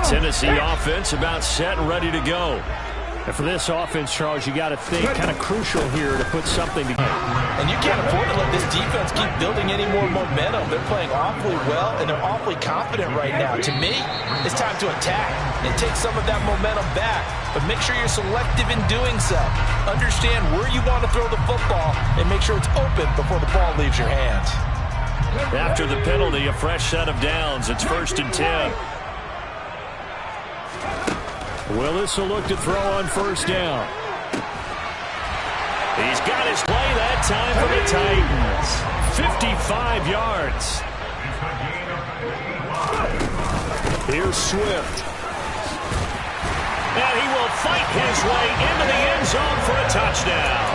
Tennessee offense about set and ready to go. And for this offense, Charles, you got to think kind of crucial here to put something together. And you can't afford to let this defense keep building any more momentum. They're playing awfully well, and they're awfully confident right now. To me, it's time to attack and take some of that momentum back. But make sure you're selective in doing so. Understand where you want to throw the football and make sure it's open before the ball leaves your hands. After the penalty, a fresh set of downs. It's 1st and 10. Willis will look to throw on 1st down. He's got his play that time for the Titans. 55 yards. Here's Swift. And he will fight his way into the end zone for a touchdown.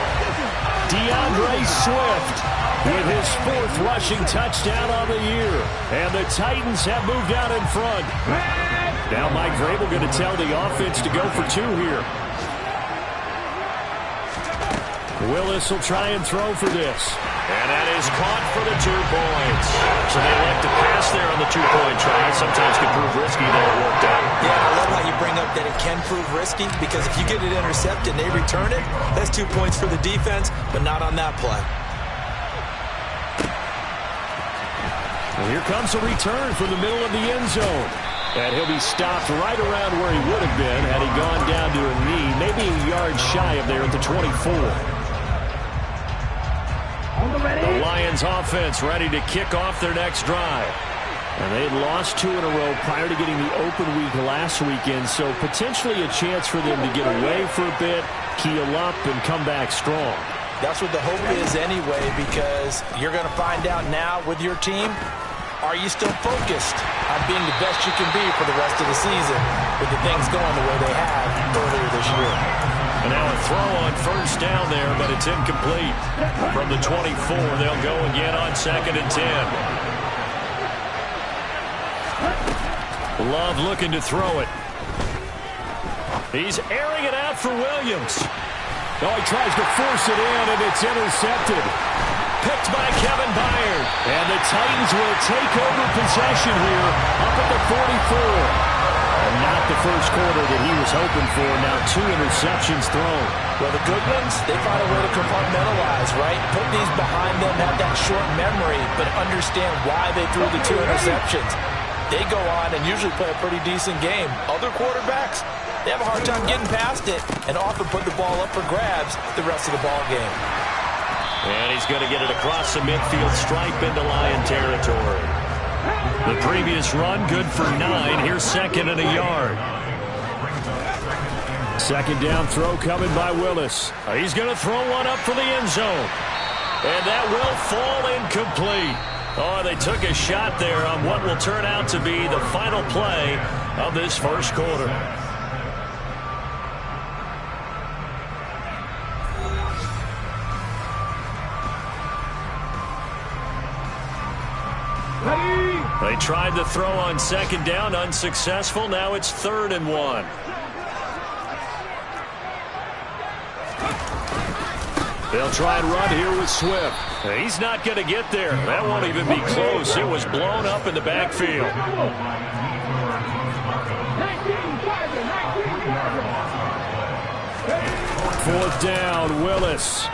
DeAndre Swift with his 4th rushing touchdown on the year. And the Titans have moved out in front. Now Mike Vrabel going to tell the offense to go for 2 here. Willis will try and throw for this. And that is caught for the 2 points. So they elect to pass there on the 2-point try. Sometimes can prove risky, though it worked out. Yeah, I love how you bring up that it can prove risky, because if you get it intercepted and they return it, that's 2 points for the defense, but not on that play. Well, here comes a return from the middle of the end zone. And he'll be stopped right around where he would have been had he gone down to a knee, maybe a yard shy of there at the 24. The Lions offense ready to kick off their next drive. And they'd lost 2 in a row prior to getting the open week last weekend, so potentially a chance for them to get away for a bit, keel up, and come back strong. That's what the hope is anyway, because you're going to find out now with your team, are you still focused on being the best you can be for the rest of the season with the things going the way they have earlier this year? And now a throw on 1st down there, but it's incomplete. From the 24, they'll go again on 2nd and 10. Love looking to throw it. He's airing it out for Williams. Oh, he tries to force it in, and it's intercepted. Picked by Kevin Byard. And the Titans will take over possession here up at the 44. And not the first quarter that he was hoping for. Now 2 interceptions thrown. Well, the good ones, they find a way to compartmentalize, right? Put these behind them, have that short memory, but understand why they threw the 2 interceptions. They go on and usually play a pretty decent game. Other quarterbacks, they have a hard time getting past it and often put the ball up for grabs the rest of the ball game. And he's going to get it across the midfield stripe into Lion territory. The previous run, good for 9. Here's 2nd and a yard. 2nd down throw coming by Willis. He's going to throw one up for the end zone. And that will fall incomplete. Oh, they took a shot there on what will turn out to be the final play of this 1st quarter. They tried the throw on 2nd down, unsuccessful. Now it's 3rd and 1. They'll try and run here with Swift. He's not going to get there. That won't even be close. It was blown up in the backfield. 4th down, Willis.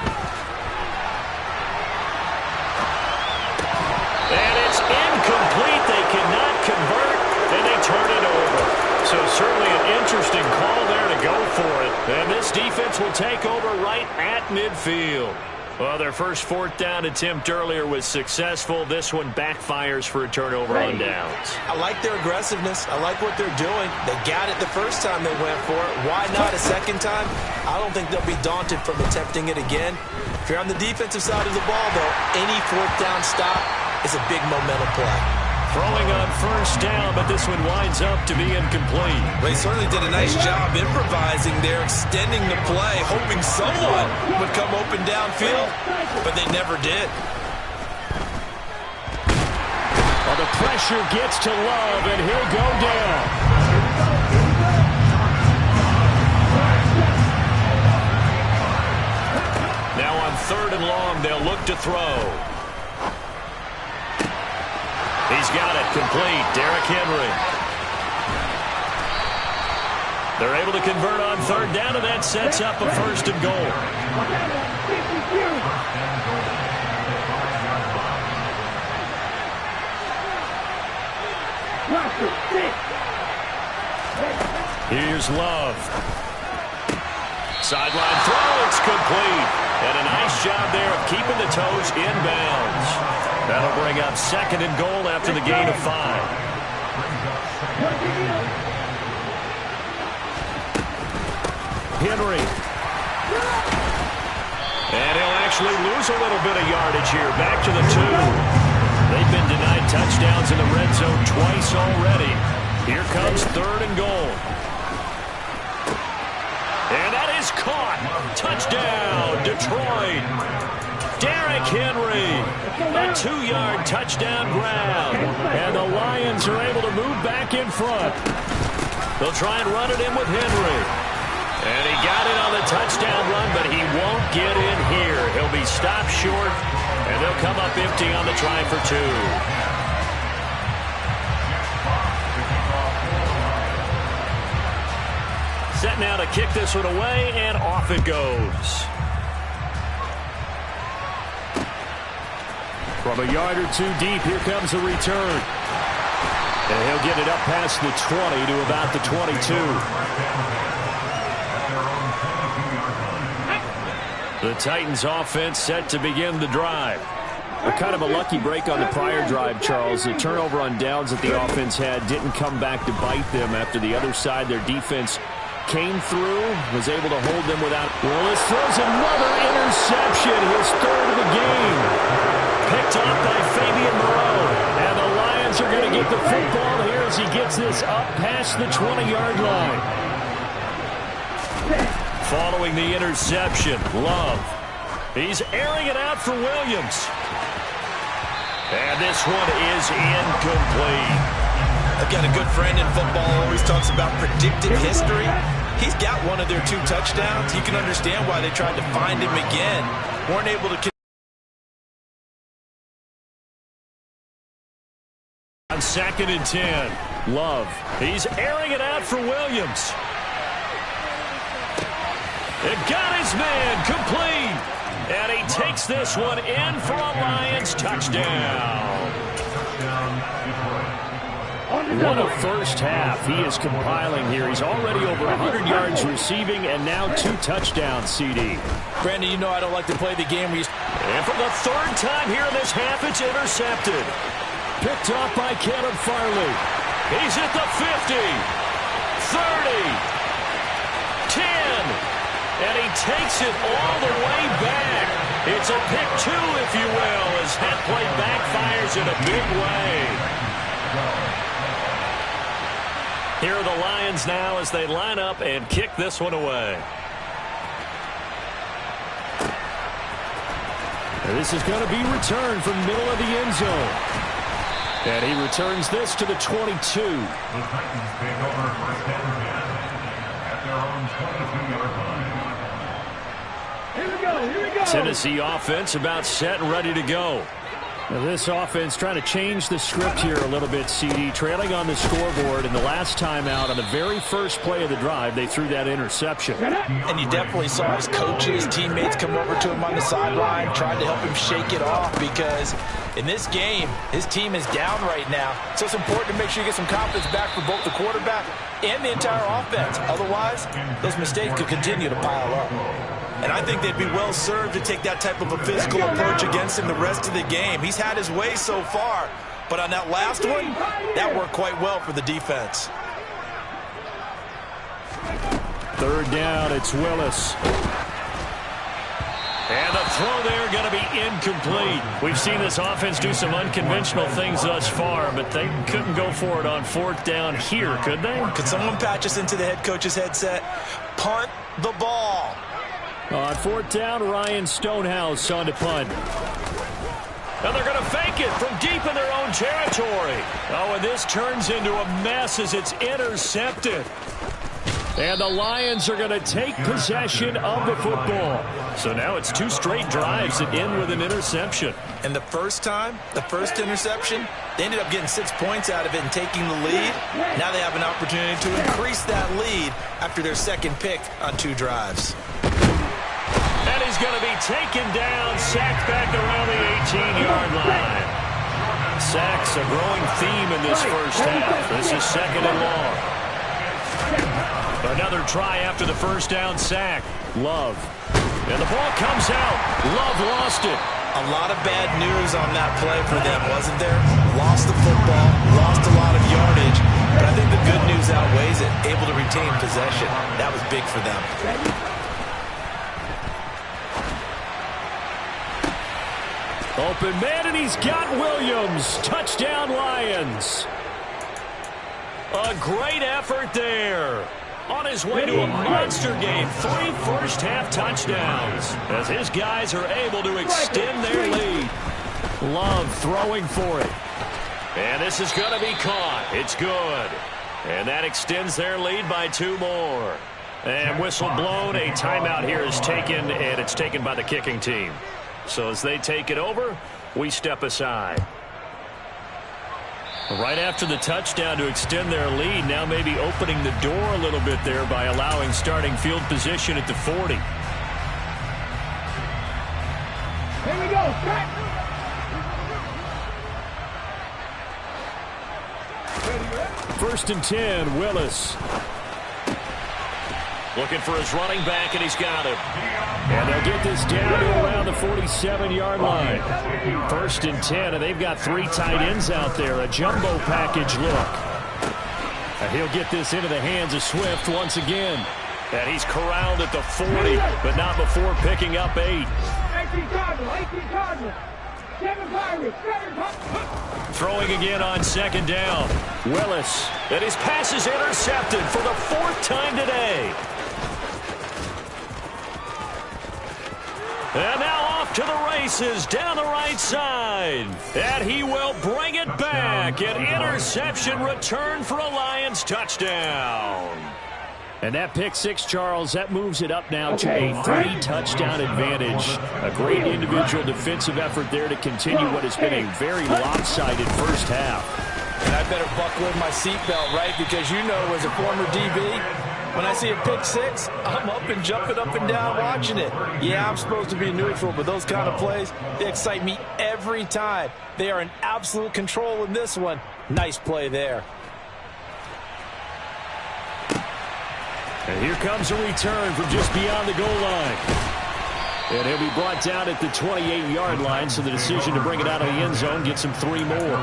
And it's incomplete. They cannot convert, and they turn it over. So certainly an interesting call there to go for it. And this defense will take over right at midfield. Well, their first 4th down attempt earlier was successful. This one backfires for a turnover on downs. I like their aggressiveness. I like what they're doing. They got it the first time they went for it. Why not a second time? I don't think they'll be daunted from attempting it again. If you're on the defensive side of the ball, though, any 4th down stop is a big momentum play. Throwing on 1st down, but this one winds up to be incomplete. Well, he certainly did a nice job improvising there, extending the play, hoping someone would come open downfield, but they never did. Well, the pressure gets to Love, and he'll go down. Now on 3rd and long, they'll look to throw. He's got it complete. Derrick Henry. They're able to convert on third down, and that sets up a first and goal. Here's Love. Sideline throw, it's complete. And a nice job there of keeping the toes inbounds. That'll bring up second and goal after the gain of 5. Henry. And he'll actually lose a little bit of yardage here. Back to the 2. They've been denied touchdowns in the red zone twice already. Here comes third and goal. And that is caught. Touchdown, Detroit. Derrick Henry. A 2-yard touchdown grab. And the Lions are able to move back in front. They'll try and run it in with Henry. And he got it on the touchdown run, but he won't get in here. He'll be stopped short, and they'll come up empty on the try for 2. Set now to kick this one away, and off it goes. From a yard or 2 deep, here comes the return. And he'll get it up past the 20 to about the 22. The Titans offense set to begin the drive. Kind of a lucky break on the prior drive, Charles. The turnover on downs that the offense had didn't come back to bite them after the other side. Their defense came through, was able to hold them without. Willis throws another interception, his third of the game. Picked off by Fabian Moreau. And the Lions are going to get the football here as he gets this up past the 20-yard line. Following the interception, Love. He's airing it out for Williams. And this one is incomplete. I've got a good friend in football who always talks about predictive history. He's got one of their 2 touchdowns. You can understand why they tried to find him again. Weren't able to. On 2nd and 10, Love. He's airing it out for Williams. It got his man complete. And he takes this one in for a Lions touchdown. What a first half he is compiling here. He's already over 100 yards receiving and now 2 touchdowns, CD. Brandon, you know I don't like to play the game. And for the 3rd time here in this half, it's intercepted. Picked off by Caleb Farley. He's at the 50, 30, 10. And he takes it all the way back. It's a pick 2, if you will, as that play backfires in a big way. Here are the Lions now as they line up and kick this one away. And this is going to be returned from middle of the end zone. And he returns this to the 22. The Titans take over first down at their own 22-yard line. Here we go. Tennessee offense about set and ready to go. Now this offense trying to change the script here a little bit, CD. Trailing on the scoreboard, and the last time out on the very first play of the drive, they threw that interception. And you definitely saw his coaches, teammates come over to him on the sideline, tried to help him shake it off because in this game, his team is down right now. So it's important to make sure you get some confidence back for both the quarterback and the entire offense. Otherwise, those mistakes could continue to pile up. And I think they'd be well served to take that type of a physical approach against him the rest of the game. He's had his way so far, but on that last one, that worked quite well for the defense. 3rd down, it's Willis. And the throw there going to be incomplete. We've seen this offense do some unconventional things thus far, but they couldn't go for it on 4th down here, could they? Could someone patch us into the head coach's headset? Punt the ball. On 4th down, Ryan Stonehouse on to punt. And they're going to fake it from deep in their own territory. Oh, and this turns into a mess as it's intercepted. And the Lions are going to take possession of the football. So now it's 2 straight drives that end with an interception. And the first time, the first interception, they ended up getting 6 points out of it and taking the lead. Now they have an opportunity to increase that lead after their second pick on 2 drives. And he's going to be taken down, sacked back around the 18-yard line. Sacks a growing theme in this first half. This is 2nd and long. Another try after the first down sack. Love. And the ball comes out. Love lost it. A lot of bad news on that play for them, wasn't there? Lost the football, lost a lot of yardage, but I think the good news outweighs it. Able to retain possession. That was big for them. Open man, and he's got Williams. Touchdown, Lions. A great effort there. On his way to a monster game. 3 first-half touchdowns as his guys are able to extend their lead. Love throwing for it. And this is going to be caught. It's good. And that extends their lead by 2 more. And whistle blown. A timeout here is taken, and it's taken by the kicking team. So as they take it over, we step aside. Right after the touchdown to extend their lead, now maybe opening the door a little bit there by allowing starting field position at the 40. Here we go. First and 10, Willis. Looking for his running back, and he's got him. And they'll get this down to around the 47-yard line. First and 10, and they've got 3 tight ends out there. A jumbo package look. And he'll get this into the hands of Swift once again. And he's corralled at the 40, but not before picking up 8. Throwing again on 2nd down. Willis. And his pass is intercepted for the 4th time today. And now off to the races down the right side. And he will bring it back. An interception return for a Lions touchdown. And that pick 6, Charles, that moves it up now to a 3-touchdown advantage. A great individual defensive effort there to continue what has been a very lopsided first half. And I better buckle in my seatbelt, right? Because you know, as a former DB, when I see a pick 6, I'm up and jumping up and down watching it. Yeah, I'm supposed to be neutral, but those kind of plays, they excite me every time. They are in absolute control in this one. Nice play there. And here comes a return from just beyond the goal line. And he'll be brought down at the 28-yard line, so the decision to bring it out of the end zone gets him 3 more.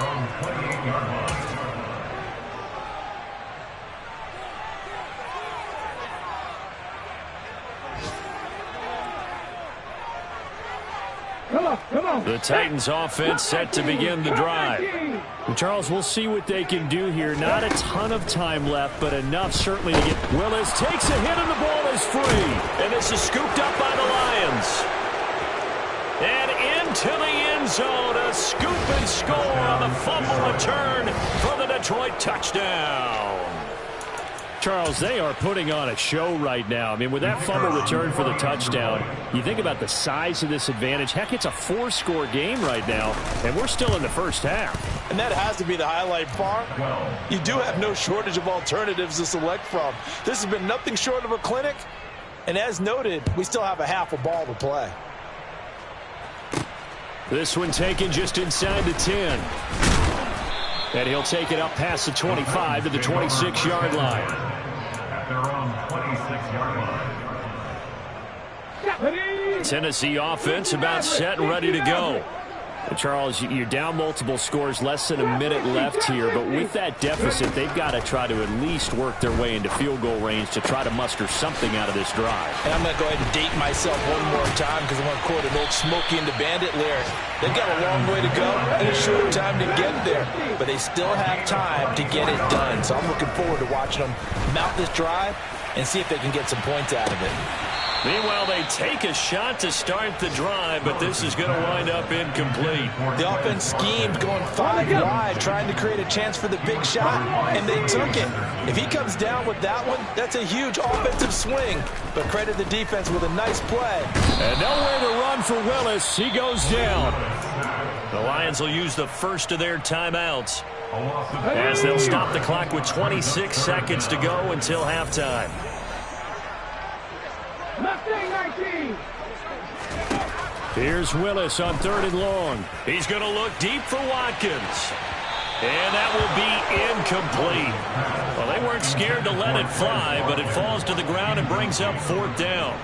The Titans offense set to begin the drive. And Charles, we'll see what they can do here. Not a ton of time left, but enough certainly to get. Willis takes a hit and the ball is free. And this is scooped up by the Lions. And into the end zone, a scoop and score on the fumble return for the Detroit touchdown. Charles, they are putting on a show right now. I mean, with that fumble return for the touchdown, you think about the size of this advantage. Heck, it's a 4-score game right now, and we're still in the first half. And that has to be the highlight bar. You do have no shortage of alternatives to select from. This has been nothing short of a clinic. And as noted, we still have a half a ball to play. This one taken just inside the 10. And he'll take it up past the 25 to the 26-yard line. Tennessee offense about set and ready to go. Charles, you're down multiple scores, less than a minute left here, but with that deficit, they've got to try to at least work their way into field goal range to try to muster something out of this drive. And I'm going to go ahead and date myself one more time because I want to quote an old Smokey and the Bandit lyric. They've got a long way to go and a short time to get there, but they still have time to get it done. So I'm looking forward to watching them mount this drive and see if they can get some points out of it. Meanwhile, they take a shot to start the drive, but this is going to wind up incomplete. The offense schemed going 5 wide, trying to create a chance for the big shot, and they took it. If he comes down with that one, that's a huge offensive swing. But credit the defense with a nice play. And nowhere to run for Willis. He goes down. The Lions will use the first of their timeouts, as they'll stop the clock with 26 seconds to go until halftime. Here's Willis on 3rd and long. He's going to look deep for Watkins. And that will be incomplete. Well, they weren't scared to let it fly, but it falls to the ground and brings up 4th down.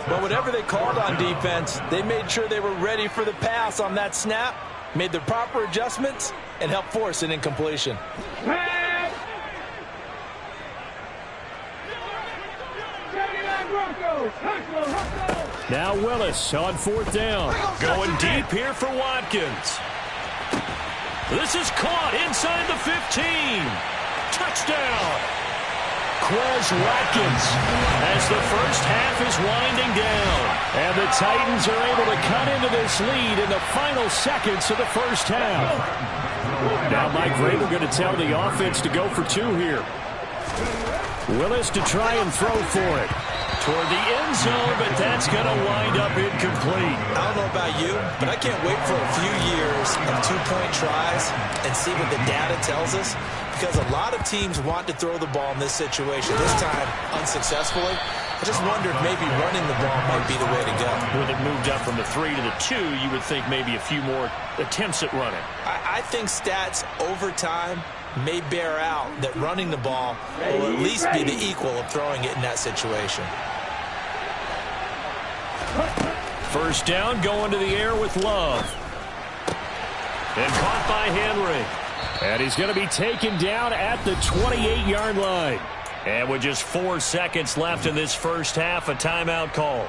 But whatever they called on defense, they made sure they were ready for the pass on that snap, made the proper adjustments, and helped force an incompletion. Now Willis on 4th down. Going deep here for Watkins. This is caught inside the 15. Touchdown. Quez Watkins as the first half is winding down. And the Titans are able to cut into this lead in the final seconds of the first half. Now Mike Vrabel going to tell the offense to go for 2 here. Willis to try and throw for it. Toward the end zone, but that's going to wind up incomplete. I don't know about you, but I can't wait for a few years of 2-point tries and see what the data tells us, because a lot of teams want to throw the ball in this situation, this time unsuccessfully. I just wonder if maybe running the ball might be the way to go. With it moved up from the 3 to the 2, you would think maybe a few more attempts at running. I think stats over time may bear out that running the ball will at least be the equal of throwing it in that situation. First down, going to the air with Love. And caught by Henry. And he's going to be taken down at the 28-yard line. And with just 4 seconds left in this first half, a timeout call.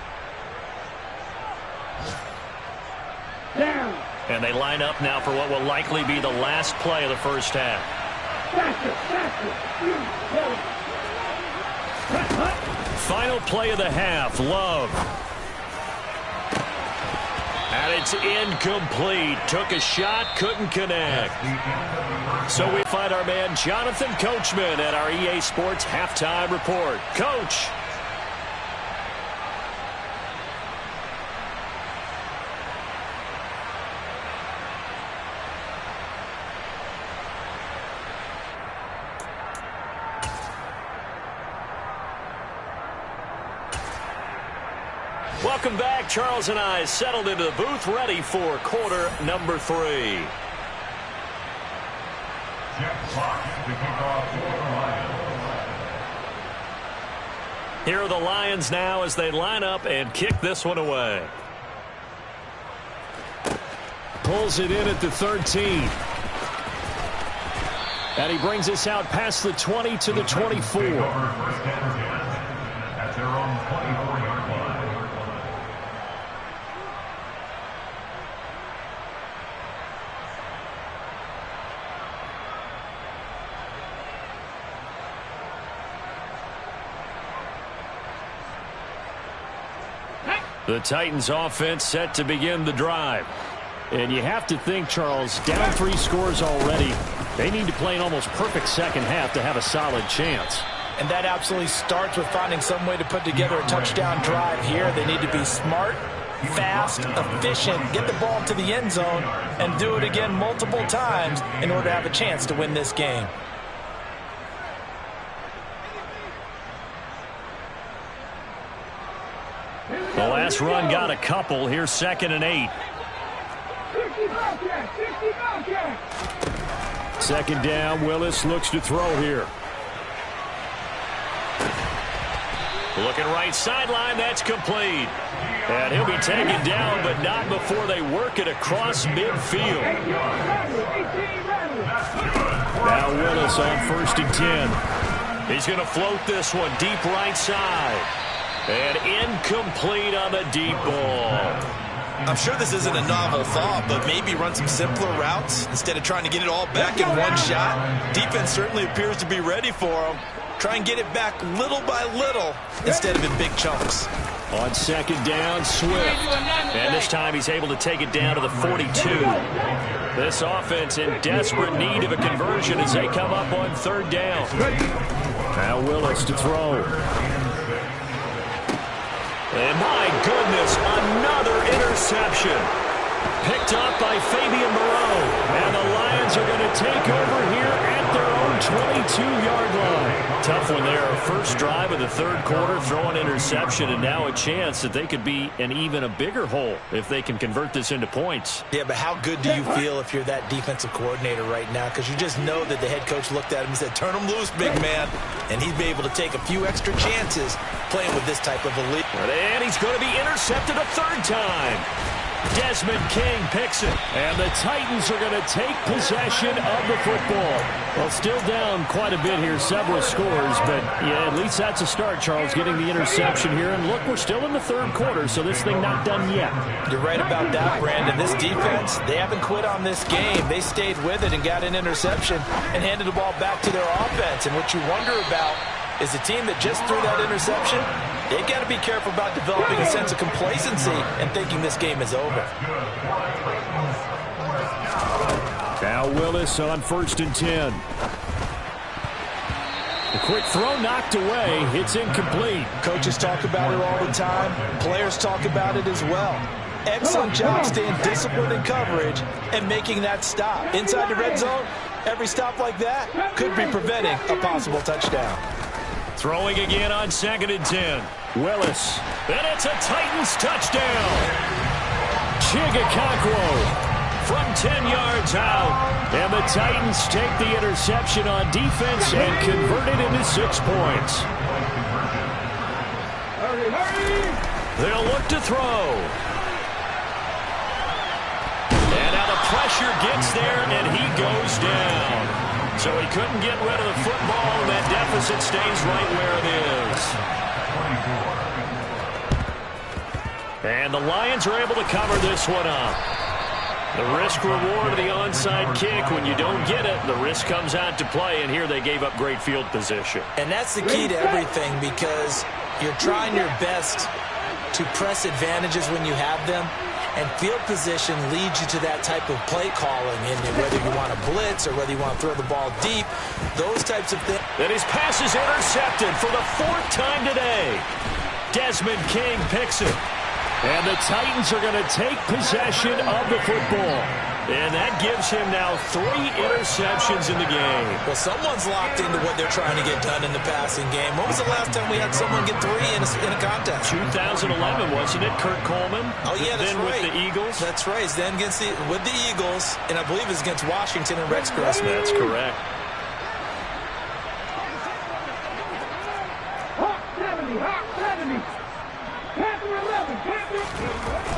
Down. And they line up now for what will likely be the last play of the first half. Final play of the half, Love. And it's incomplete. Took a shot, couldn't connect. So we find our man Jonathan Coachman at our EA Sports Halftime Report. Coach. Welcome back. Charles and I settled into the booth, ready for quarter number 3. Here are the Lions now as they line up and kick this one away. Pulls it in at the 13. And he brings us out past the 20 to the 24. At their own 24-yard line. The Titans offense set to begin the drive. And you have to think, Charles, down 3 scores already. They need to play an almost perfect second half to have a solid chance. And that absolutely starts with finding some way to put together a touchdown drive here. They need to be smart, fast, efficient, get the ball to the end zone, and do it again multiple times in order to have a chance to win this game. The last run got a couple. Here's 2nd and 8. 2nd down. Willis looks to throw here. Looking right sideline. That's complete. And he'll be taken down, but not before they work it across midfield. Now Willis on 1st and 10. He's going to float this one deep right side. And incomplete on the deep ball. I'm sure this isn't a novel thought, but maybe run some simpler routes instead of trying to get it all back in one shot. Defense certainly appears to be ready for him. Try and get it back little by little instead of in big chunks. On second down, Swift. And this time he's able to take it down to the 42. This offense in desperate need of a conversion as they come up on third down. Now Willis to throw. And my goodness, another interception. Picked up by Fabian Moreau. And the Lions are going to take over here at their own 22-yard line. Tough one there. First drive of the third quarter, throw an interception, and now a chance that they could be in even a bigger hole if they can convert this into points. Yeah, but how good do you feel if you're that defensive coordinator right now? Because you just know that the head coach looked at him and said, turn him loose, big man. And he'd be able to take a few extra chances playing with this type of a lead. And he's going to be intercepted a third time. Desmond King picks it. And the Titans are going to take possession of the football. Well, still down quite a bit here, several scores, but yeah, at least that's a start, Charles, getting the interception here. And look, we're still in the third quarter, so this thing not done yet. You're right about that, Brandon. This defense, they haven't quit on this game. They stayed with it and got an interception and handed the ball back to their offense. And what you wonder about is the team that just threw that interception, they've got to be careful about developing a sense of complacency and thinking this game is over. Now Willis on 1st and 10. A quick throw knocked away. It's incomplete. Coaches talk about it all the time. Players talk about it as well. Excellent job staying disciplined in coverage and making that stop. Inside the red zone, every stop like that could be preventing a possible touchdown. Throwing again on 2nd and 10. Willis. And it's a Titans touchdown. Chigakakwo from 10 yards out. And the Titans take the interception on defense and convert it into 6 points. They'll look to throw. And now the pressure gets there, and he goes down. So he couldn't get rid of the football, and that deficit stays right where it is. And the Lions are able to cover this one up. The risk-reward of the onside kick, when you don't get it, the risk comes out to play, and here they gave up great field position. And that's the key to everything, because you're trying your best to press advantages when you have them. And field position leads you to that type of play calling, and whether you want to blitz or whether you want to throw the ball deep, those types of things. And his pass is intercepted for the 4th time today. Desmond King picks it. And the Titans are going to take possession of the football. And that gives him now 3 interceptions in the game. Well, someone's locked into what they're trying to get done in the passing game. When was the last time we had someone get 3 in a contest? 2011, wasn't it? Kurt Coleman. Oh, yeah, that's then right. With the Eagles. That's right. Then with the Eagles, and I believe it's against Washington and Rex Grossman. That's correct.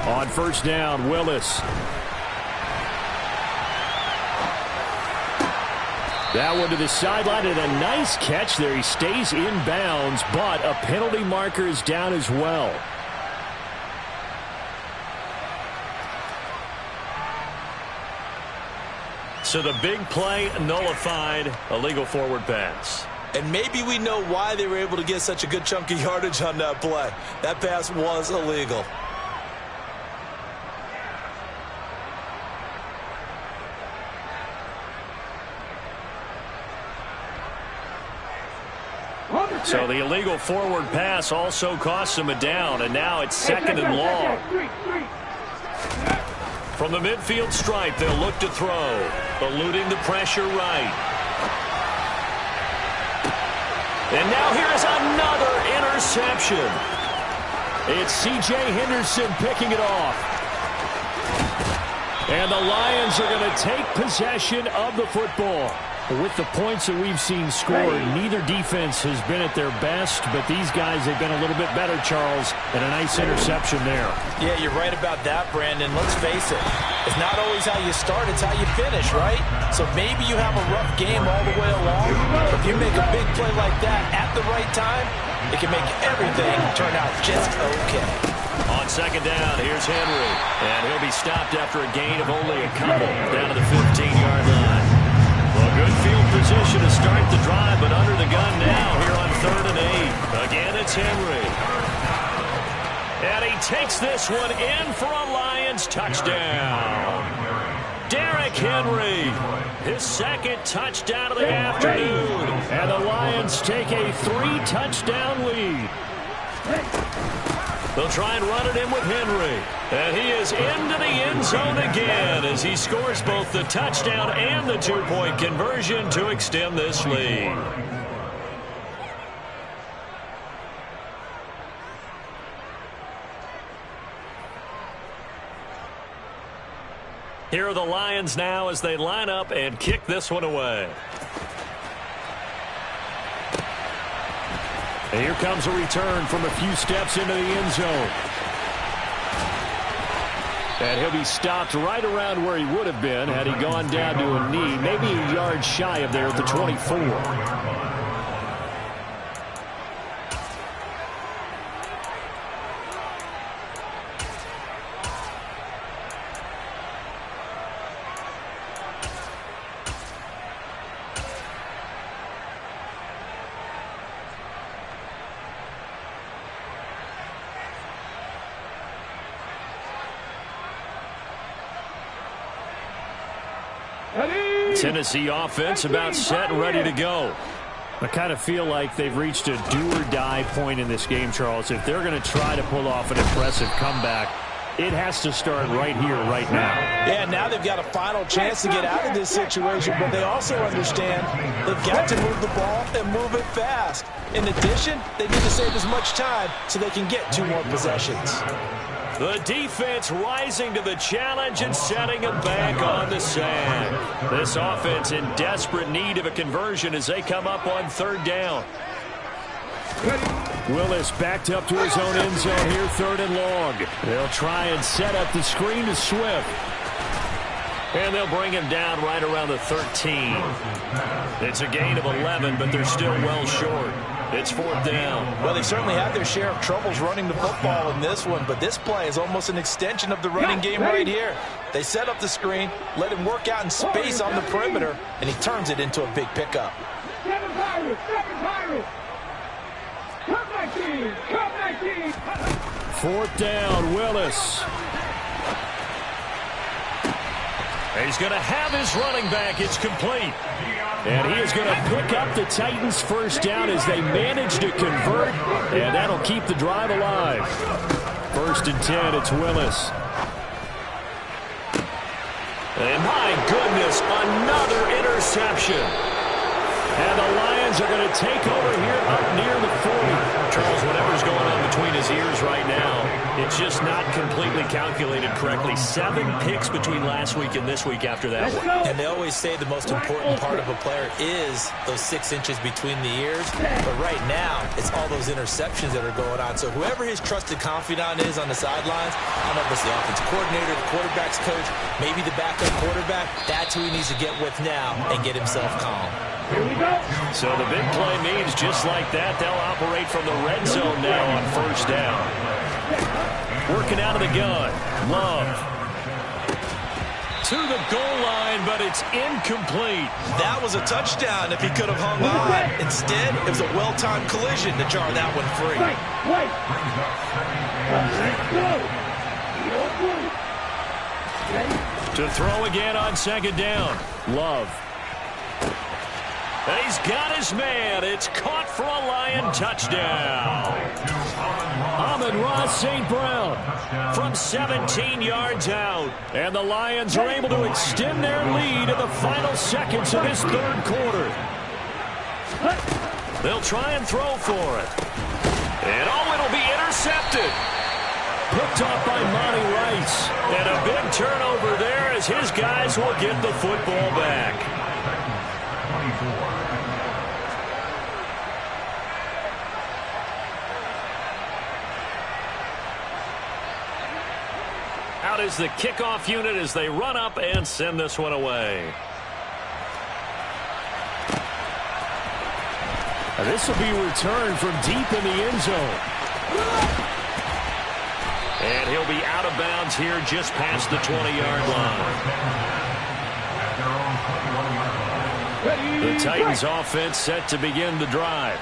On 1st down, Willis. That one to the sideline, and a nice catch there. He stays in bounds, but a penalty marker is down as well. So the big play nullified, illegal forward pass. And maybe we know why they were able to get such a good chunk of yardage on that play. That pass was illegal. So the illegal forward pass also costs him a down, and now it's 2nd and long. From the midfield stripe, they'll look to throw, eluding the pressure right. And now here is another interception. It's C.J. Henderson picking it off. And the Lions are going to take possession of the football. With the points that we've seen scored, neither defense has been at their best, but these guys have been a little bit better, Charles, and a nice interception there. Yeah, you're right about that, Brandon. Let's face it. It's not always how you start, it's how you finish, right? So maybe you have a rough game all the way along, but if you make a big play like that at the right time, it can make everything turn out just okay. On 2nd down, here's Henry, and he'll be stopped after a gain of only a couple down to the 15-yard line. Well, good field position to start the drive, but under the gun now here on 3rd and 8. Again, it's Henry. And he takes this one in for a Lions touchdown. Derrick Henry, his second touchdown of the afternoon. And the Lions take a 3-touchdown lead. They'll try and run it in with Henry. And he is into the end zone again as he scores both the touchdown and the 2-point conversion to extend this lead. Here are the Lions now as they line up and kick this one away. And here comes a return from a few steps into the end zone. And he'll be stopped right around where he would have been had he gone down to a knee, maybe a yard shy of there at the 24. Tennessee offense about set and ready to go. I kind of feel like they've reached a do-or-die point in this game, Charles. If they're going to try to pull off an impressive comeback, it has to start right here, right now. Yeah, now they've got a final chance to get out of this situation, but they also understand they've got to move the ball and move it fast. In addition, they need to save as much time so they can get 2 more possessions. The defense rising to the challenge and setting them back on the sand. This offense in desperate need of a conversion as they come up on 3rd down. Willis backed up to his own end zone here, 3rd and long. They'll try and set up the screen to Swift. And they'll bring him down right around the 13. It's a gain of 11, but they're still well short. It's 4th down. Well, they certainly had their share of troubles running the football in this one, but this play is almost an extension of the running game right here. They set up the screen, let him work out in space on the perimeter, and he turns it into a big pickup. 4th down, Willis. He's going to have his running back. It's complete. And he is going to pick up the Titans' 1st down as they manage to convert, and that'll keep the drive alive. 1st and 10, it's Willis. And my goodness, another interception. And the Lions are going to take over here up near the 40. Charles, whatever's going on between his ears right now, it's just not completely calculated correctly. 7 picks between last week and this week after that one. And they always say the most important part of a player is those 6 inches between the ears. But right now, it's all those interceptions that are going on. So whoever his trusted confidant is on the sidelines, I don't know if it's the offensive coordinator, the quarterback's coach, maybe the backup quarterback, that's who he needs to get with now and get himself calm. So the big play means just like that, they'll operate from the red zone now on 1st down. Working out of the gun. Love. To the goal line, but it's incomplete. That was a touchdown if he could have hung on. Instead, it was a well-timed collision to jar that one free. To throw again on 2nd down. Love. And he's got his man. It's caught for a Lion touchdown. Amon-Ra St. Brown from 17 yards out. And the Lions are able to extend their lead in the final seconds of this 3rd quarter. They'll try and throw for it. And it'll be intercepted. Picked off by Monty Rice. And a big turnover there as his guys will get the football back. Out is the kickoff unit as they run up and send this one away. This will be returned from deep in the end zone. And he'll be out of bounds here just past the 20-yard line. The Titans offense set to begin the drive.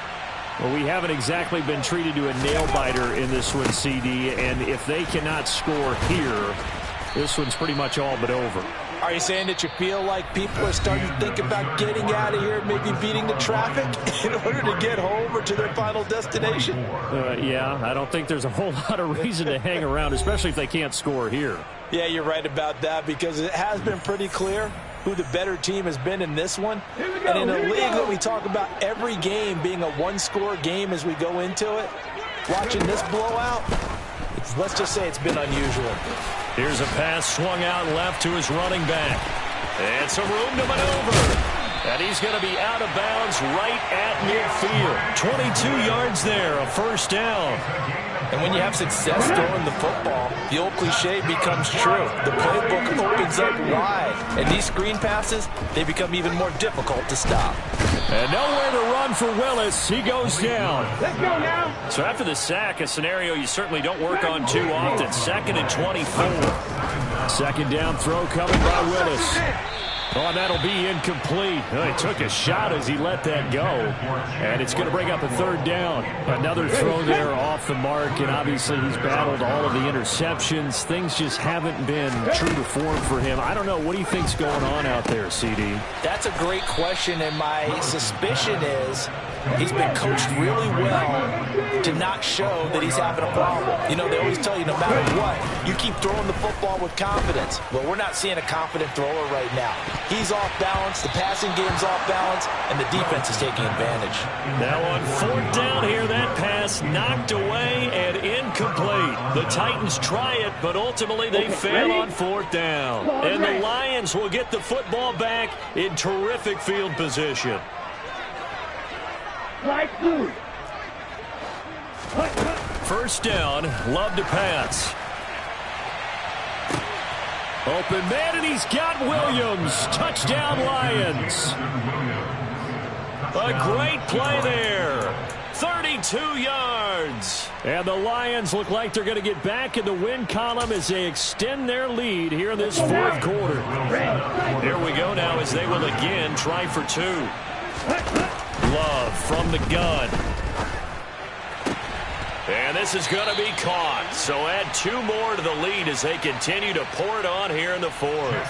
Well, we haven't exactly been treated to a nail-biter in this one, CD, and if they cannot score here, this one's pretty much all but over. Are you saying that you feel like people are starting to think about getting out of here, maybe beating the traffic in order to get home or to their final destination? Yeah, I don't think there's a whole lot of reason to hang around, especially if they can't score here. Yeah, you're right about that, because it has been pretty clear who the better team has been in this one. And in a league that we talk about every game being a one-score game as we go into it, watching this blowout, let's just say it's been unusual. Here's a pass swung out left to his running back. And some room to maneuver. And he's going to be out of bounds right at midfield. 22 yards there, a first down. And when you have success throwing the football, the old cliche becomes true. The playbook opens up wide. And these screen passes, they become even more difficult to stop. And nowhere to run for Willis. He goes down. Let's go now. So after the sack, a scenario you certainly don't work on too often. 2nd and 24. Second down throw coming by Willis. Oh, and that'll be incomplete. He took a shot as he let that go. And it's going to bring up a third down. Another throw there off the mark. And obviously he's battled all of the interceptions. Things just haven't been true to form for him. I don't know. What do you think's going on out there, CD? That's a great question. And my suspicion is he's been coached really well to not show that he's having a problem. You know, they always tell you no matter what, you keep throwing the football with confidence. Well, we're not seeing a confident thrower right now. He's off balance, the passing game's off balance, and the defense is taking advantage. Now on 4th down here, that pass knocked away and incomplete. The Titans try it, but ultimately they fail on 4th down. And the Lions will get the football back in terrific field position. First down, Love to pass. Open man, and he's got Williams. Touchdown, Lions. A great play there. 32 yards. And the Lions look like they're going to get back in the win column as they extend their lead here in this 4th quarter. Here we go now as they will again try for 2. Love from the gun. And this is going to be caught. So add 2 more to the lead as they continue to pour it on here in the 4th.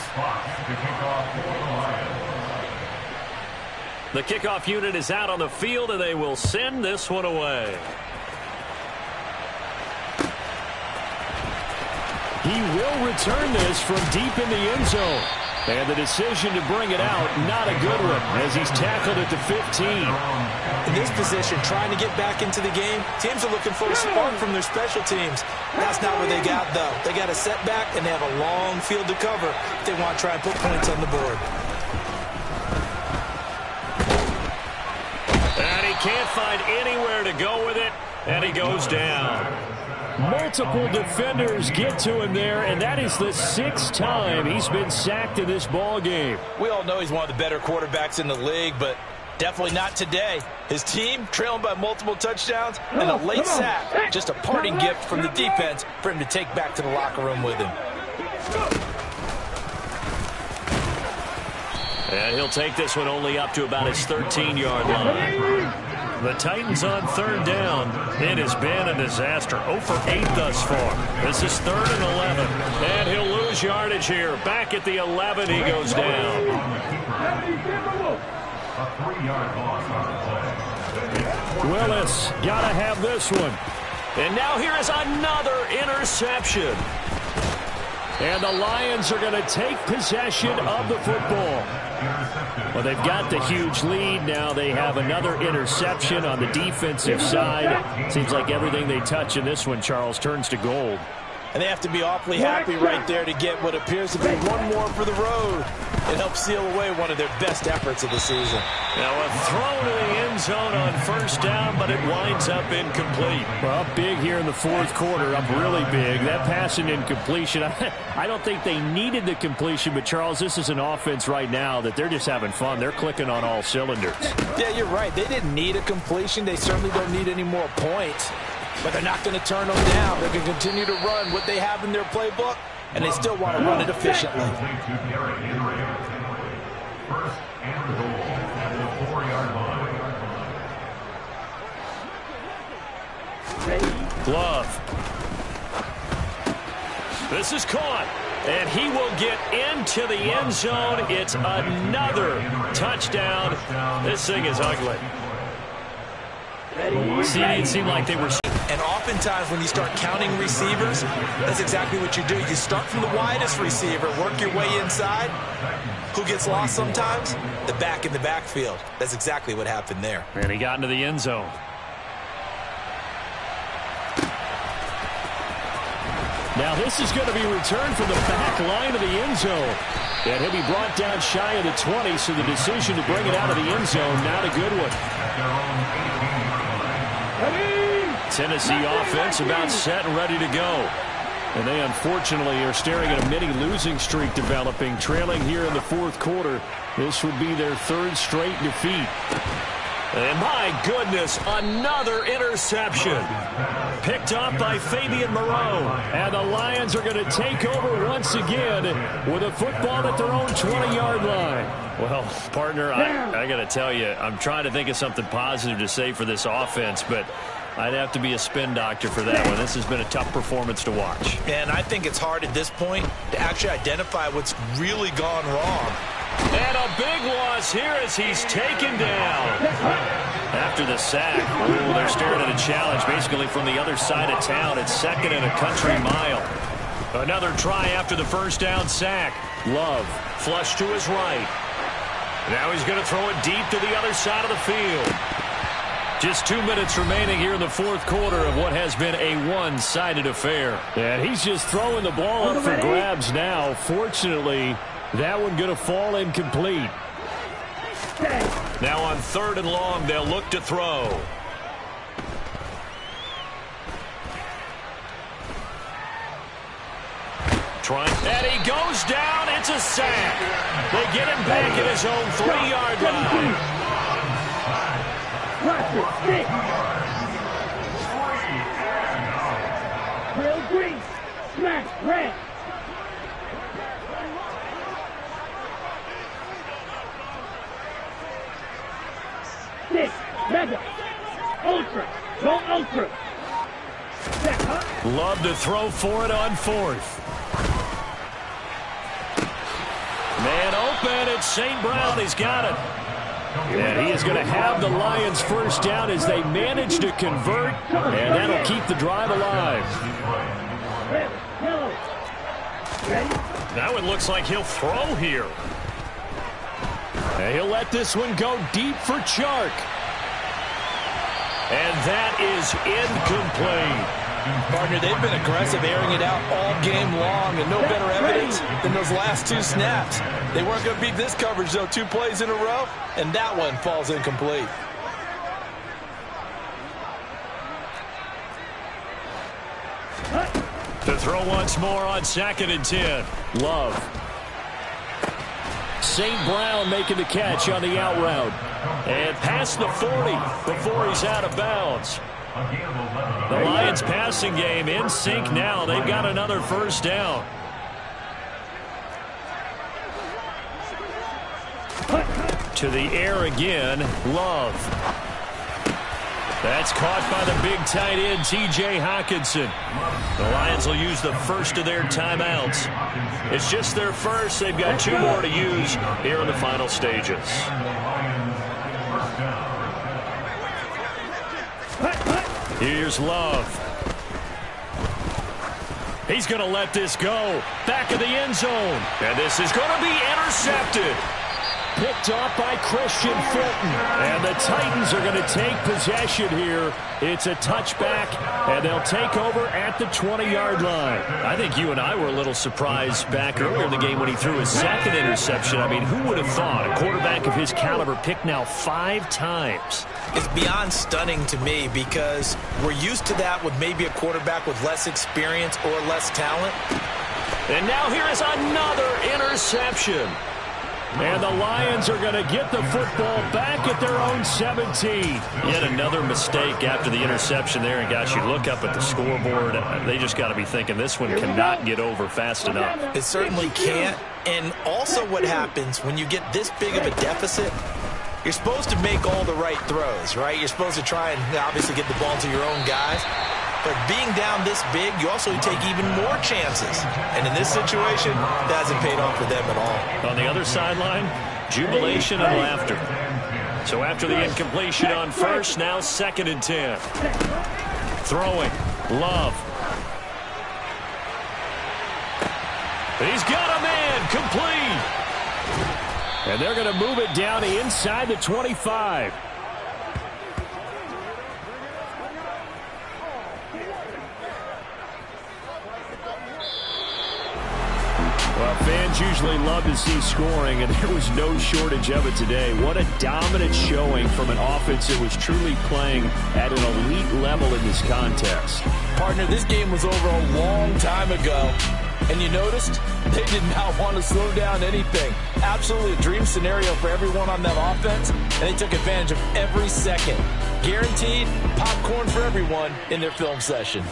The kickoff unit is out on the field, and they will send this one away. He will return this from deep in the end zone. And the decision to bring it out, not a good one, as he's tackled at the 15. In this position, trying to get back into the game, teams are looking for a spark from their special teams. That's not what they got, though. They got a setback, and they have a long field to cover if they want to try and put points on the board. And he can't find anywhere to go with it, and he goes down. Multiple defenders get to him there, and that is the 6th time he's been sacked in this ball game. We all know he's one of the better quarterbacks in the league, but definitely not today. His team trailing by multiple touchdowns and a late sack. Just a parting gift from the defense for him to take back to the locker room with him. And he'll take this one only up to about his 13-yard line. The Titans on 3rd down. It has been a disaster. 0 for 8 thus far. This is 3rd and 11. And he'll lose yardage here. Back at the 11, he goes down. Willis got to have this one. And now here is another interception. And the Lions are going to take possession of the football. Well, they've got the huge lead. Now they have another interception on the defensive side. Seems like everything they touch in this one, Charles, turns to gold. And they have to be awfully happy right there to get what appears to be one more for the road. It helps seal away one of their best efforts of the season. Now a throw to the end zone on 1st down, but it winds up incomplete. Well, up big here in the 4th quarter, up really big. That pass and incompletion, I don't think they needed the completion, but Charles, this is an offense right now that they're just having fun. They're clicking on all cylinders. Yeah, you're right. They didn't need a completion. They certainly don't need any more points. But they're not going to turn them down. They're going to continue to run what they have in their playbook, and they still want to run it efficiently. Glove. This is caught. And he will get into the end zone. It's another touchdown. This thing is ugly. See, it seemed like they were... And oftentimes when you start counting receivers, that's exactly what you do. You start from the widest receiver, work your way inside. Who gets lost sometimes? The back in the backfield. That's exactly what happened there. And he got into the end zone. Now this is going to be returned from the back line of the end zone. And he'll be brought down shy of the 20, so the decision to bring it out of the end zone, not a good one. Tennessee offense about set and ready to go. And they unfortunately are staring at a mini losing streak developing, trailing here in the fourth quarter. This would be their third straight defeat. And my goodness, another interception. Picked up by Fabian Moreau. And the Lions are going to take over once again with a football at their own 20-yard line. Well, partner, I got to tell you, I'm trying to think of something positive to say for this offense, but I'd have to be a spin doctor for that one. This has been a tough performance to watch. And I think it's hard at this point to actually identify what's really gone wrong. And a big loss here as he's taken down. After the sack, they're staring at a challenge basically from the other side of town. It's second and a country mile. Another try after the first down sack. Love, flush to his right. Now he's going to throw it deep to the other side of the field. Just 2 minutes remaining here in the fourth quarter of what has been a one-sided affair. And he's just throwing the ball up for grabs now. Fortunately, that one going to fall incomplete. Now on 3rd and long, they'll look to throw. And he goes down. It's a sack. They get him back at his own 3-yard line. Real green. Smash. Red. Six. Mega. Ultra. Go ultra. Love to throw for it on 4th. Man open. It's St. Brown. He's got it. And he is going to have the Lions first down as they manage to convert, and that'll keep the drive alive. Now it looks like he'll throw here. And he'll let this one go deep for Chark. And that is incomplete. Partner, they've been aggressive, airing it out all game long, and no better evidence than those last 2 snaps. They weren't going to beat this coverage, though, 2 plays in a row, and that one falls incomplete. To throw once more on 2nd and 10. Love. St. Brown making the catch on the out route. And past the 40 before he's out of bounds. The Lions passing game in sync now. They've got another first down. To the air again, Love. That's caught by the big tight end, T.J. Hockenson. The Lions will use the first of their timeouts. It's just their first. They've got 2 more to use here in the final stages. Here's Love. He's going to let this go. Back of the end zone. And this is going to be intercepted. Picked off by Christian Fulton. And the Titans are going to take possession here. It's a touchback, and they'll take over at the 20-yard line. I think you and I were a little surprised back earlier in the game when he threw his 2nd interception. I mean, who would have thought a quarterback of his caliber picked now 5 times? It's beyond stunning to me because we're used to that with maybe a quarterback with less experience or less talent. And now here is another interception. And the Lions are going to get the football back at their own 17. Yet another mistake after the interception there. And, gosh, you look up at the scoreboard. They just got to be thinking this one cannot get over fast enough. It certainly can't. And also what happens when you get this big of a deficit, You're supposed to make all the right throws, right? You're supposed to try and obviously get the ball to your own guys. But being down this big, you also take even more chances. And in this situation, that hasn't paid off for them at all. On the other sideline, jubilation and laughter. So after the incompletion on first, now 2nd and 10. Throwing, Love. He's got a man, complete. And they're going to move it down inside the 25. Well, fans usually love to see scoring, and there was no shortage of it today. What a dominant showing from an offense that was truly playing at an elite level in this contest. Partner, this game was over a long time ago. And you noticed they did not want to slow down anything. Absolutely a dream scenario for everyone on that offense, and they took advantage of every second. Guaranteed popcorn for everyone in their film session.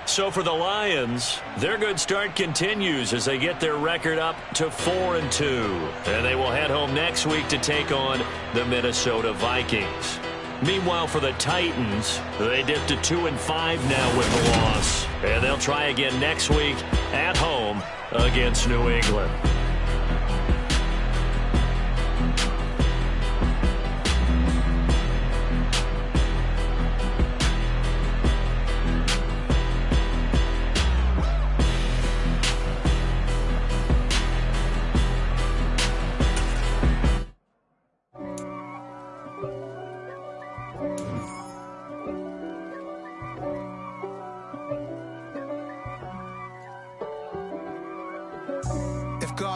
So for the Lions, their good start continues as they get their record up to 4-2. And they will head home next week to take on the Minnesota Vikings. Meanwhile, for the Titans, they dipped to 2-5 now with the loss. And they'll try again next week at home against New England.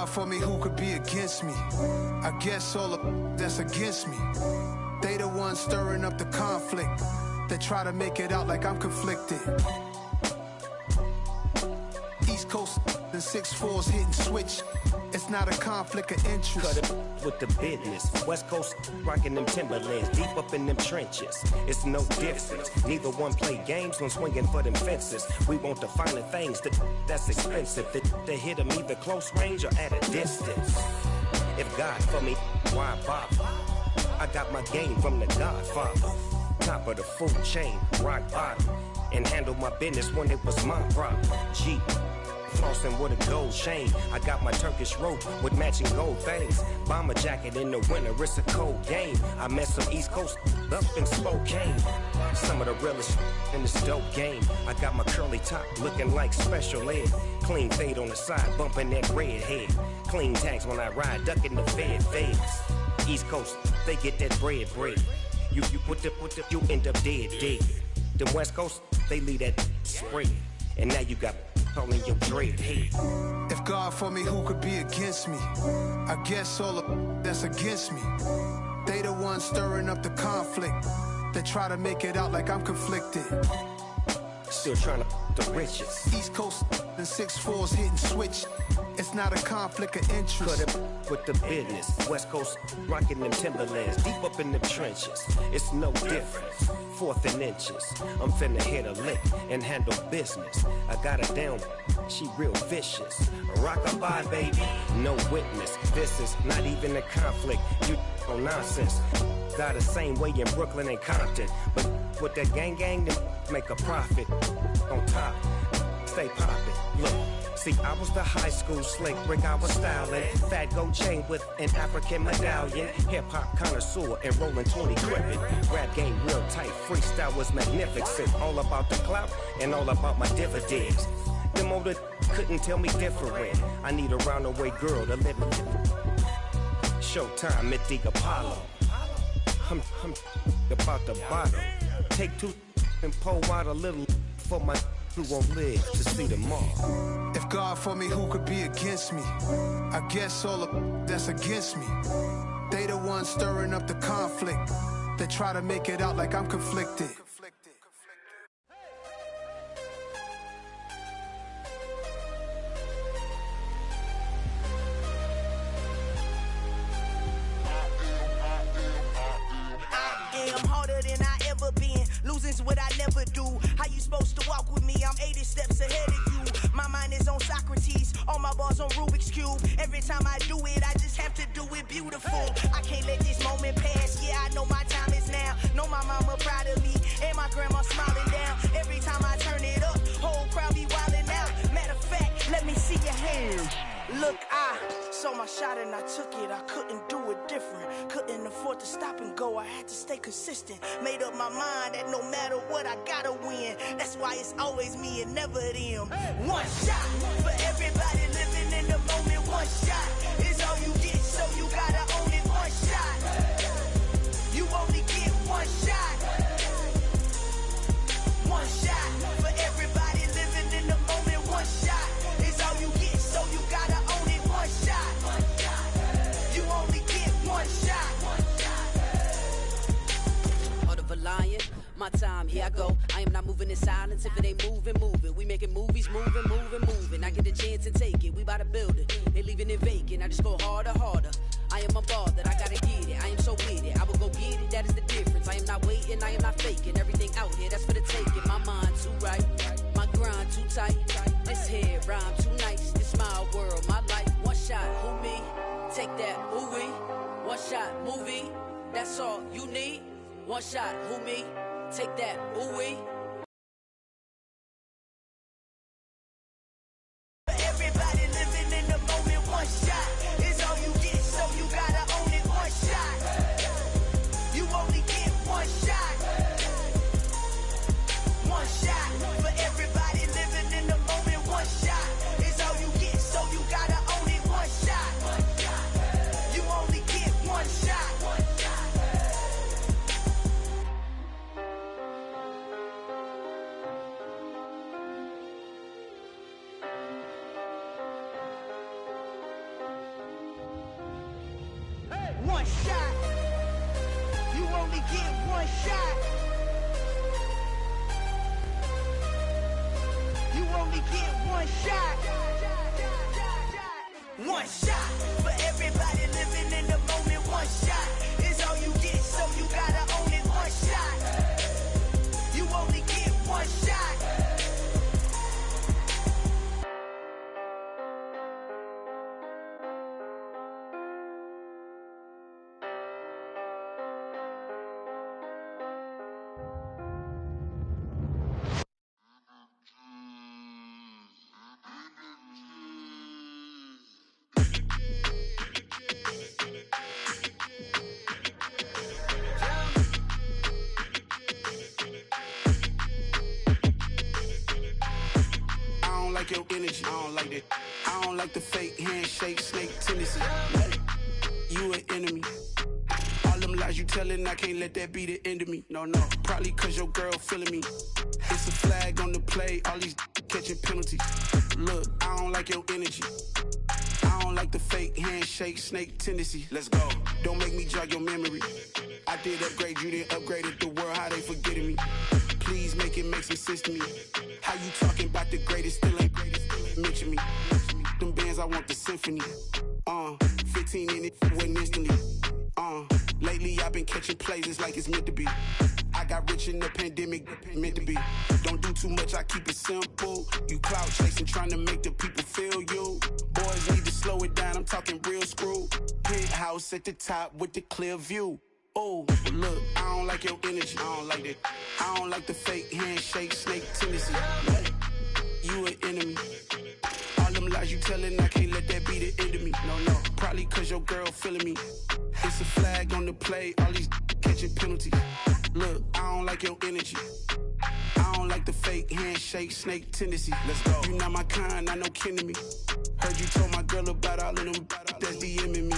For me, who could be against me? I guess all of that's against me. They the ones stirring up the conflict. They try to make it out like I'm conflicted. East Coast and 6'4's hitting switch. It's not a conflict of interest. Cut it with the business. West Coast rocking them Timberlands, deep up in them trenches. It's no difference. Neither one play games when swinging for them fences. We want the finer things that's expensive. They hit them either close range or at a distance. If God for me, why bother? I got my game from the Godfather. Top of the food chain, rock bottom. And handle my business when it was my problem. G. Flossing with a gold chain. I got my Turkish rope with matching gold things. Bomber jacket in the winter, it's a cold game. I met some East Coast up in Spokane. Some of the realest in this dope game. I got my curly top looking like special ed. Clean fade on the side, bumping that red head. Clean tags when I ride, ducking the feds. East Coast, they get that bread. You you end up dead. Them West Coast, they leave that spread. And now you got calling your dread head. If God for me, who could be against me? I guess all of that's against me. They the ones stirring up the conflict. They try to make it out like I'm conflicted. Still trying to the riches. East Coast and 6'4's hitting switch. It's not a conflict of interest. Cut it with the business. West Coast rocking them Timberlands, deep up in them trenches. It's no difference. 4th and inches. I'm finna hit a lick and handle business. I got her down. She real vicious. Rock-a-bye, baby. No witness. This is not even a conflict. You on nonsense. Got the same way in Brooklyn and Compton. But with that gang, they make a profit. On top, stay poppin'. Look. See, I was the high school slick Rick, I was styling. Fat gold chain with an African medallion. Hip-hop connoisseur and rolling 20 crippin'. Rap game real tight, freestyle was magnificent. All about the clout and all about my dividends. Them older couldn't tell me different. I need a roundaway girl to live with. Showtime at the Apollo. I'm about the bottom. Take 2 and pour out a little for my who won't live to see tomorrow. If God for me, who could be against me? I guess all of that's against me. They the ones stirring up the conflict. They try to make it out like I'm conflicted. Losing's what I never do. How you supposed to walk with me? I'm 80 steps ahead of you. My mind is on Socrates. All my balls on Rubik's Cube. Every time I do it, I just have to do it beautiful. I can't let this moment pass. Yeah, I know my time is now. Know my mama proud of me, and my grandma smiling down. Every time I turn it up, whole crowd be wildin' out. Matter of fact, let me see your hands. Look, I saw my shot and I took it. I couldn't do it different. Couldn't afford to stop and go. I had to stay consistent. Made up my mind that no matter what, I gotta win. That's why it's always me and never them. One shot for everybody living in the moment. One shot is all you get, so you gotta own it. One shot. You only get one shot. One shot for everybody living in the moment. One shot is all you get, so you gotta own it. One shot. You only get one shot. Heart of a lion, my time, here I go. I am not moving in silence. If it ain't moving, moving. We making movies, moving, moving, moving. I get a chance and take it. We bout to build it. They leaving it vacant. I just go harder, harder. I am a ball that I gotta get it. I am so with it. I will go get it. That is the difference. I am not waiting. I am not faking. Everything out here, that's for the taking. My mind too right. My grind too tight. This head rhyme too nice. This my world, my life. One shot, who me? Take that, who we? One shot, movie. That's all you need. One shot, who me? Take that, who we? Everybody living in the moment. One shot is all you get, so you gotta own it. One shot. You only get one shot. One shot for everybody living in the moment. One shot is all you get, so you gotta own it. One shot. You only get one shot. One shot. You only get one shot. You only get one shot. One shot for everybody living in the moment. One shot is all you get, so you gotta own it. One shot. You only get one shot. Your energy, I don't like that. I don't like the fake handshake, snake tendency. You an enemy. All them lies you telling, I can't let that be the end of me. No, no, probably cause your girl feeling me. It's a flag on the play, all these catching penalties. Look, I don't like your energy. I don't like the fake handshake, snake tendency. Let's go. Don't make me jog your memory. I did upgrade you, then upgraded the world, how they forgetting me. Please make it make some sense to me. How you talking about the greatest, still ain't greatest, mention me. Them bands, I want the symphony. 15 in it, went instantly. Lately I've been catching plays, it's like it's meant to be. I got rich in the pandemic, meant to be. Don't do too much, I keep it simple. You clout chasing, trying to make the people feel you. Boys need to slow it down, I'm talking real screw. Penthouse at the top with the clear view. Oh, look, I don't like your energy, I don't like that. I don't like the fake handshake, snake tendency. You an enemy. All them lies you telling, I can't let that be the end of me. No, no, probably cause your girl feeling me. It's a flag on the play, all these catching penalties. Look, I don't like your energy. I don't like the fake handshake, snake tendency. Let's go. You not my kind, I know kin to me. Heard you told my girl about all of them that's DMing me.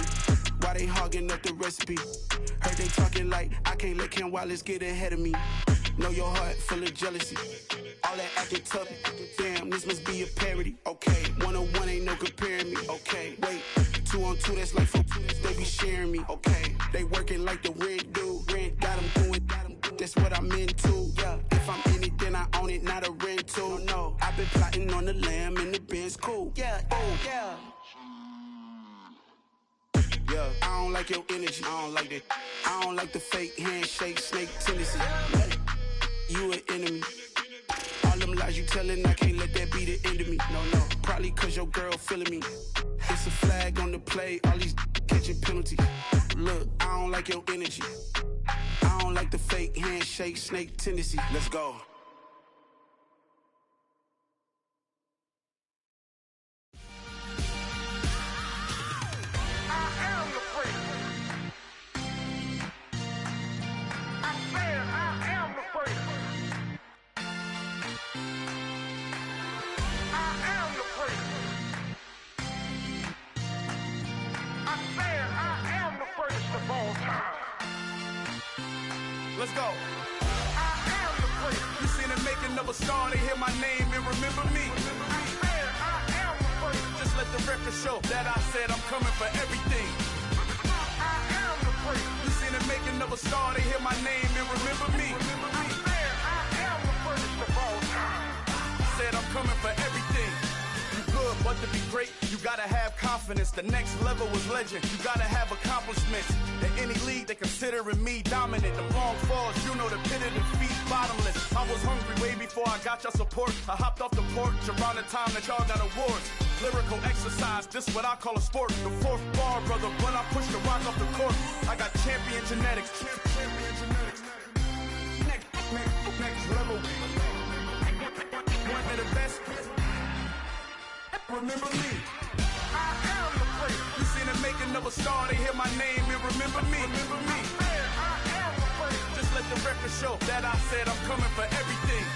Why they hogging up the recipe? Heard they talking like I can't let Ken Wallace get ahead of me. Know your heart full of jealousy. All that acting tough, damn, this must be a parody. Okay, 101 ain't no comparing me. Okay, wait, 2 on 2, that's like 4, they be sharing me. Okay, they working like the rent dude. Rent got them doing, that's what I'm into. Yeah, if I'm in it, then I own it, not a rental. No, I've been plotting on the lamb and the Benz cool. Yeah, oh, yeah. Yeah, I don't like your energy, I don't like that. I don't like the fake handshake, snake tendency. You an enemy. All them lies you telling, I can't let that be the end of me. No, probably cause your girl feeling me. It's a flag on the play, all these catching penalties. Look, I don't like your energy. I don't like the fake handshake, snake tendency. Let's go. Let's go. I am the first. You seen the making of a star, they hear my name and remember me. I am the first. Just let the record show that I said I'm coming for everything. I am the first. You seen the making of a star, they hear my name and remember me. I am the first of all time. Said I'm coming for everything. You good, but to be great, you gotta have confidence. The next level was legend. You gotta have accomplishments. In any league, they considering me dominant. The long falls, you know the pit of defeat, bottomless. I was hungry way before I got your support. I hopped off the porch around the time that y'all got awards. Lyrical exercise, this what I call a sport. The fourth bar, brother, when I push the rock off the court. I got champion genetics. Champion genetics. Next level. One of the best. Remember me. I am the first. You seen the making of a star, they hear my name and remember me. Remember me. I am the first. Just let the record show that I said I'm coming for everything.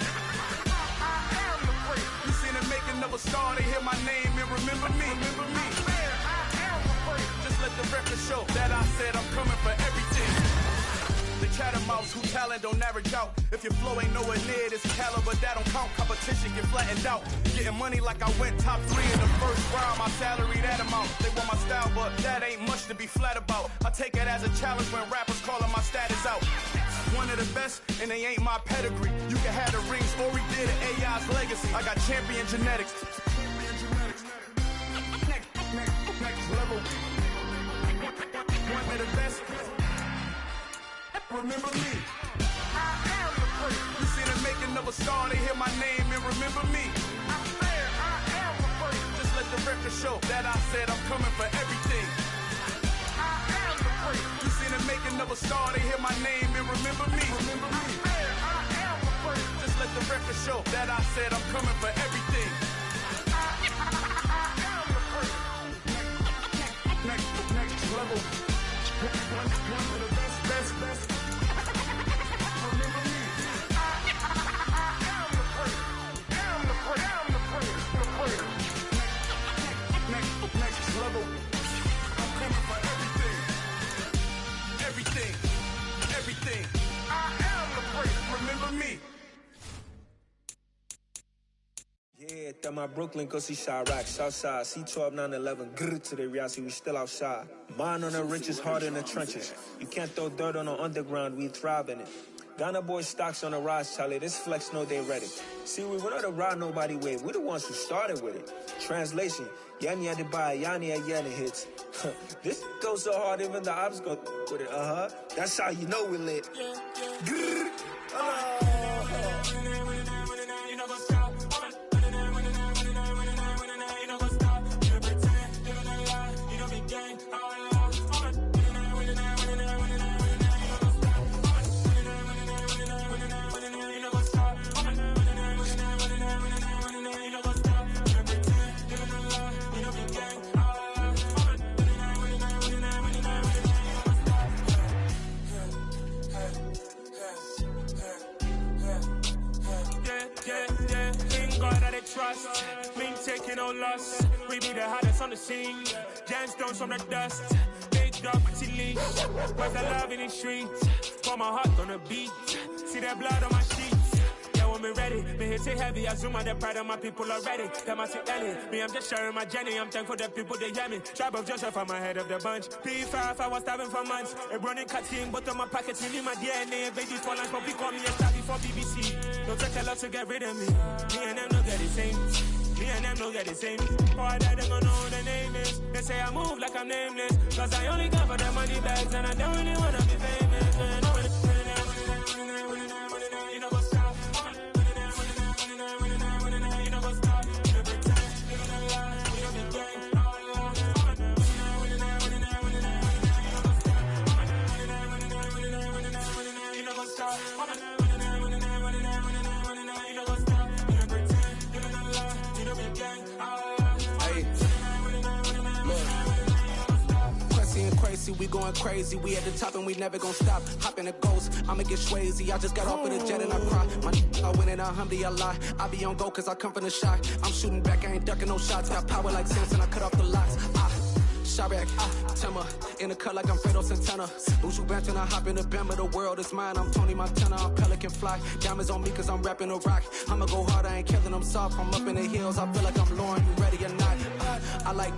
I am the first. You seen the making of a star, they hear my name and remember me. Remember me. I am the first. Just let the record show that I said I'm coming for everything. The catamounts who talent don't average out. If your flow ain't nowhere near this caliber, that don't count. Competition get flattened out. Getting money like I went top 3 in the first round. My salary that amount. They want my style, but that ain't much to be flat about. I take it as a challenge when rappers calling my status out. One of the best, and they ain't my pedigree. You can have the rings, or we did it, AI's legacy. I got champion genetics. Next level. One of the best. Remember me. I am the first. You seen the making of a star, they hear my name and remember me. I am the first. Just let the record show that I said I'm coming for everything. I am the first. You seen the making of a star, they hear my name and remember me. Remember me. I am the first. Just let the record show that I said I'm coming for everything. I am the first. Next level. One of the best. Remember me. I am the first. Am the first. Next level. I'm coming for everything. I am the first. Remember me. Yeah, that my Brooklyn, go see Chirac, Southside, C12, 911, grrr to the Riasi, we still outside. Mine on the riches, heart in the trenches. You can't throw dirt on the underground, we thrive in it. Ghana boys stocks on the rise, Charlie, this flex know they ready. See, we were not to ride nobody with, we the ones who started with it. Translation, Yani had to buy, Yani had Yanni hits. This goes so hard, even the ops go with it, That's how you know we lit. Grrr, trust, mean taking no loss. We be the hottest on the scene. Gemstones from the dust. Big dog, pretty leash. Where's the love in the streets? Pour my heart on the beat. See that blood on my sheets. Yeah, when we ready, me hit it heavy. I zoom on the pride of my people already. Them I see Ellie. Me, I'm just sharing my journey. I'm thankful that people they hear me. Tribe of Joseph, I'm ahead of the bunch. P5, I was starving for months. A running cutting, but on my pockets, you need my DNA. Baby, 12 lines, but we call me a star before BBC. Don't take a lot to get rid of me. Me and them don't get the same. Me and them don't get the same. Boy, that they don't know what the name is. They say I move like I'm nameless. Cause I only got for the money bags and I don't really wanna be famous. You know what's up? we going crazy. We at the top and we never gonna stop. Hop in a ghost, I'ma get Swayze. I just got off of the jet and I cry. My I win in a Humvee, I lie. I be on go cause I come from the shot. I'm shooting back, I ain't ducking no shots. Got power like Samson, I cut off the locks. Chirac, Timmer, in the cut like I'm Fredo Santana. Buju Banton, I hop in the Bama, the world is mine. I'm Tony Montana, I'm Pelican Fly. Diamonds on me cause I'm rapping a rock. I'ma go hard, I ain't killing them soft. I'm up in the hills, I feel like I'm Lauren, you ready or not? I like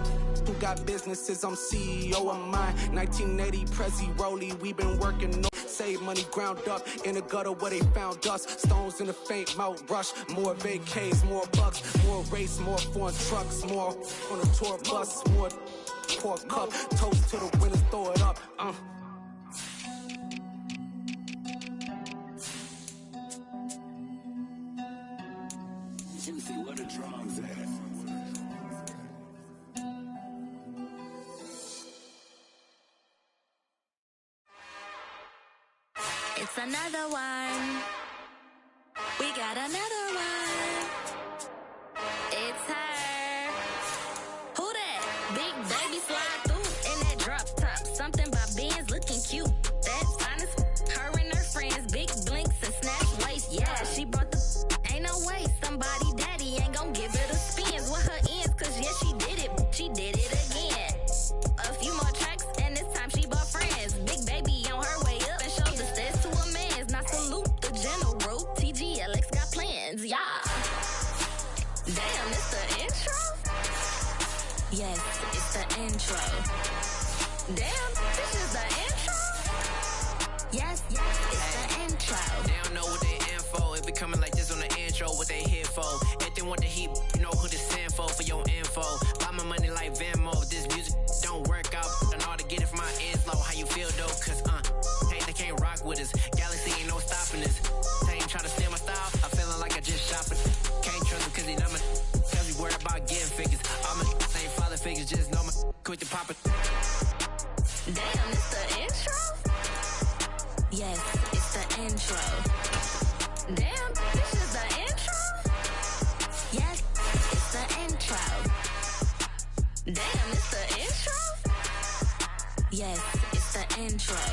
who got businesses, I'm CEO of mine. 1980, Prezi, Rolly, we been working. Save money ground up in the gutter where they found us. Stones in the faint Mount Rush. More vacays, more bucks, more race, more foreign trucks, more on a tour bus, more pork cup. Toast to the winners, throw it up. Timothy, what a drums at. It's another one. We got another one. It's her. Who that? Big baby slide through in that drop top. Something about Benz looking cute. That's honest. Her and her friends, big blinks and snatch waist. Yeah, she brought the. Ain't no way somebody daddy ain't gon' give her the spins with her ends. Cause yeah, she did it. She did it again. A few more tracks and this time she bought friends. Big baby on her way up and showed the steps to a man's. Now salute the general. TGLX got plans, yeah. Damn, it's the intro? Yes, it's the intro. Damn, this is the intro? Yes, it's the intro. They don't know what they info. It be coming like this on the intro, what they here for. If they want the heat, you know who to send for your info. Buy my money like Venmo. This music don't work out. I know how to get it from my ends low. How you feel though? Cause hey, they can't rock with us. Galaxy ain't no stopping us. They ain't try to steal my style. I'm feeling like I just shopping. Can't trust him cause he number. Tell me worried about getting figures. All my ain't father figures. Just know my quit the poppin'. Damn, it's the intro? Yes, it's the intro. Damn, this is the intro? Yes, it's the intro. Damn, it's the intro? Yes, it's the intro.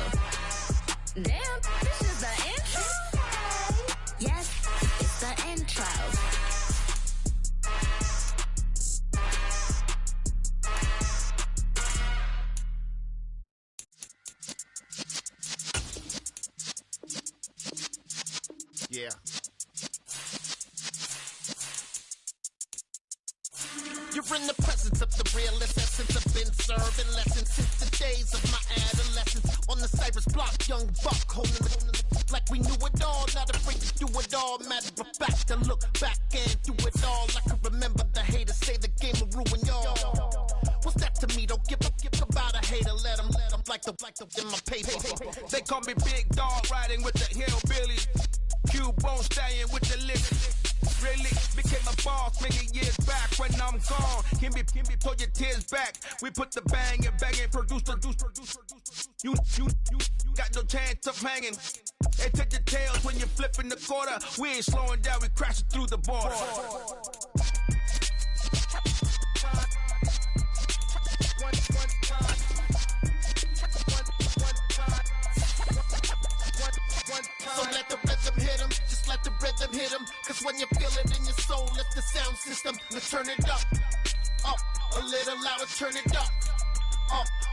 Damn, this is the intro? Yes, it's the intro. Yeah. You're in the presence of the realest essence. I've been serving lessons since the days of my adolescence. On the Cypress block, young buck holding the like we knew it all. Not afraid to do it all. Matter of fact, to look back and do it all. I can remember the haters say the game will ruin y'all. What's that to me? Don't give about a hater. Let them like the in my paper. They call me Big Dog, riding with the hillbillies. Cubone staying with the lips. Really became a boss many years back. When I'm gone, can be pull your tears back. We put the bang and produce. You got no chance of hanging. They take your tails when you're flipping the quarter. We ain't slowing down, we crashing through the border. So let the rhythm hit him, just let the rhythm hit him. Cause when you feel it in your soul, lift the sound system. Let's turn it up, a little louder, turn it up.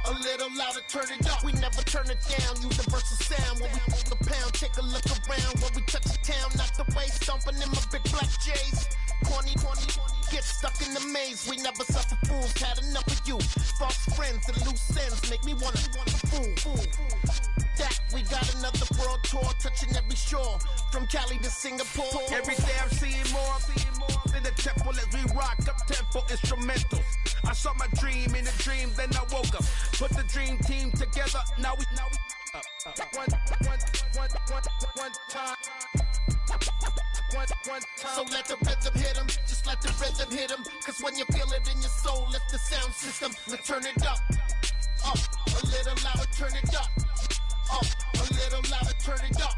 A little louder, turn it up. We never turn it down, universal sound. When we hold the pound, take a look around. When we touch the town, not the way, stomping in my big black J's. Corny, get stuck in the maze. We never suffer fools, had enough of you. False friends and loose ends make me wanna fool. That we got another world tour, touching every shore, from Cali to Singapore. Every day I'm seeing more in the temple as we rock up tempo instrumentals. I saw my dream in a dream, then I woke up. Put the dream team together, now we one time. So let the rhythm hit him, just let the rhythm hit him. Cause when you feel it in your soul, lift the sound system. Let's turn it up, a little louder, turn it up. A little louder, turn it up.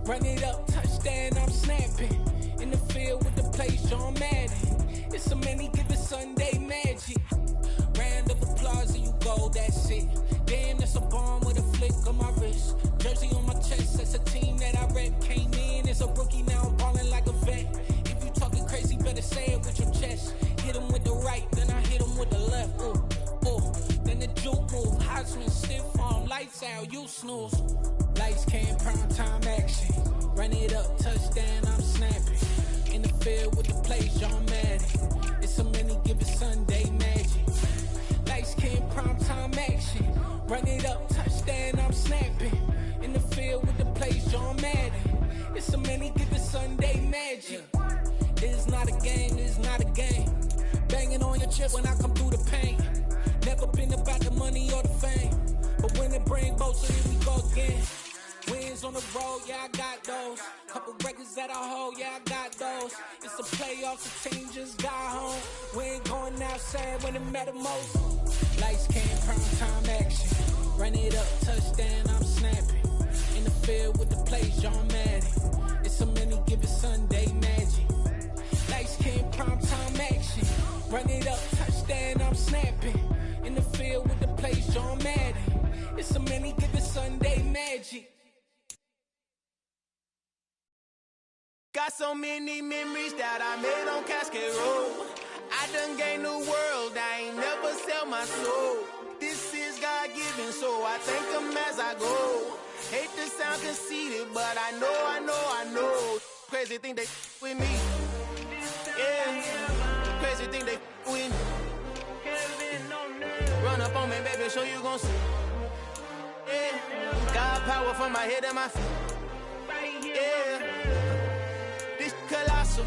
Run it up, touchdown, I'm snapping. In the field with the plays, John Madden. It's a many given Sunday magic. Round of applause and you go, that's it. Damn, that's a bomb with a flick on my wrist. Jersey on my chest, that's a team that I rep. Came in as a rookie, now I'm ballin' like a vet. If you talking crazy, better say it with your chest. Hit him with the right, then I hit him with the left. Ooh, ooh. Then the juke move, Heisman stiff arm, lights out, you snooze. Lights came, prime time action. Run it up, touchdown, I'm snapping. In the field with the plays, John Madden. It's a many given Sunday magic. Lights came, prime time action. Run it up, touchdown, I'm snapping. In the field with the plays, John Madden. It's a many given Sunday magic. It's not a game, it's not a game. Banging on your chest when I come through the pain. Never been about the money or the fame. But when it bring both, so here we go again. Wins on the road, yeah, I got those. Couple records that I hold, yeah, I got those. It's the playoffs, the team just got home. We ain't going outside when it matter most. Lights came, prime time action. Run it up, touchdown, I'm snapping. In the field with the plays, John Madden. It's a many given Sunday magic. Lights came, prime time action. Run it up, touchdown, I'm snapping. In the field with the plays, John Madden. It's a many given Sunday magic. Got so many memories that I made on Cascade Road. I done gained the world, I ain't never sell my soul. This is God-given, so I thank him as I go. Hate to sound conceited, but I know. Crazy thing they with me. Yeah, crazy thing they with me. Run up on me, baby, show you gon' see. Yeah, got power from my head and my feet. Yeah, this colossal.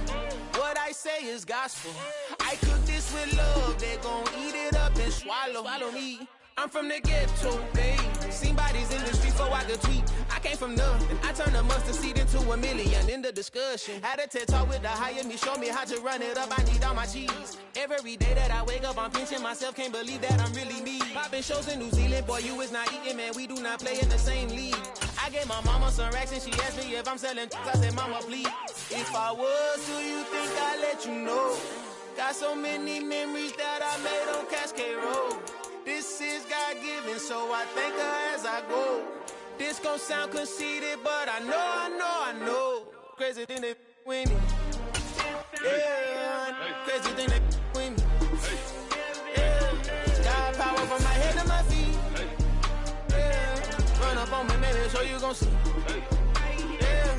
What I say is gospel. I cook this with love, they gon' eat it up and swallow me. I'm from the ghetto, babe. Seen bodies in the streets before I could tweet. I came from nothing. I turned a mustard seed into a million in the discussion. Had a TED talk with the higher me, show me how to run it up. I need all my cheese. Every day that I wake up, I'm pinching myself. Can't believe that I'm really me. Popping shows in New Zealand, boy, you is not eating, man. We do not play in the same league. I gave my mama some racks and she asked me if I'm selling. I said, mama, please. If I was, do you think I'd let you know? Got so many memories that I made on Cascade Road. This is God-given, so I thank her as I go. This gon' sound conceited, but I know. Crazy thing they with me. Yeah, crazy thing they with me. Yeah, got power from my head to my feet. Yeah, run up on me, maybe so you gon' see. Yeah.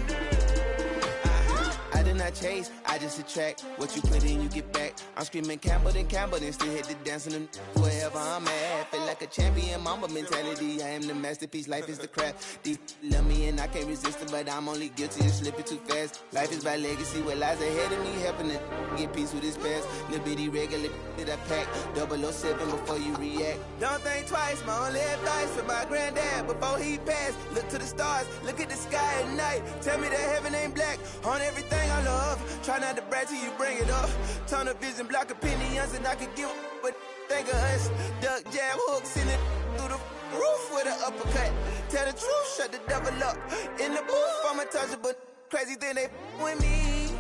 I did not chase, I just attract. What you put in, you get back. I'm screaming Campbell, then still hit the dance and them wherever I'm at. Feel like a champion, mama mentality. I am the masterpiece, life is the craft. Deep love me and I can't resist it, but I'm only guilty of slipping too fast. Life is by legacy, what lies ahead of me, helping to get peace with his past. Little bitty regular that I pack, 007 before you react. Don't think twice, my only advice for my granddad before he passed. Look to the stars, look at the sky at night. Tell me that heaven ain't black on everything I love. Try not to brag till you bring it up. Tunnel vision, block opinions, and I could give but think of us. Duck jab hooks in it through the roof with an uppercut. Tell the truth, shut the devil up. In the booth, I'm untouchable. Crazy thing they with me.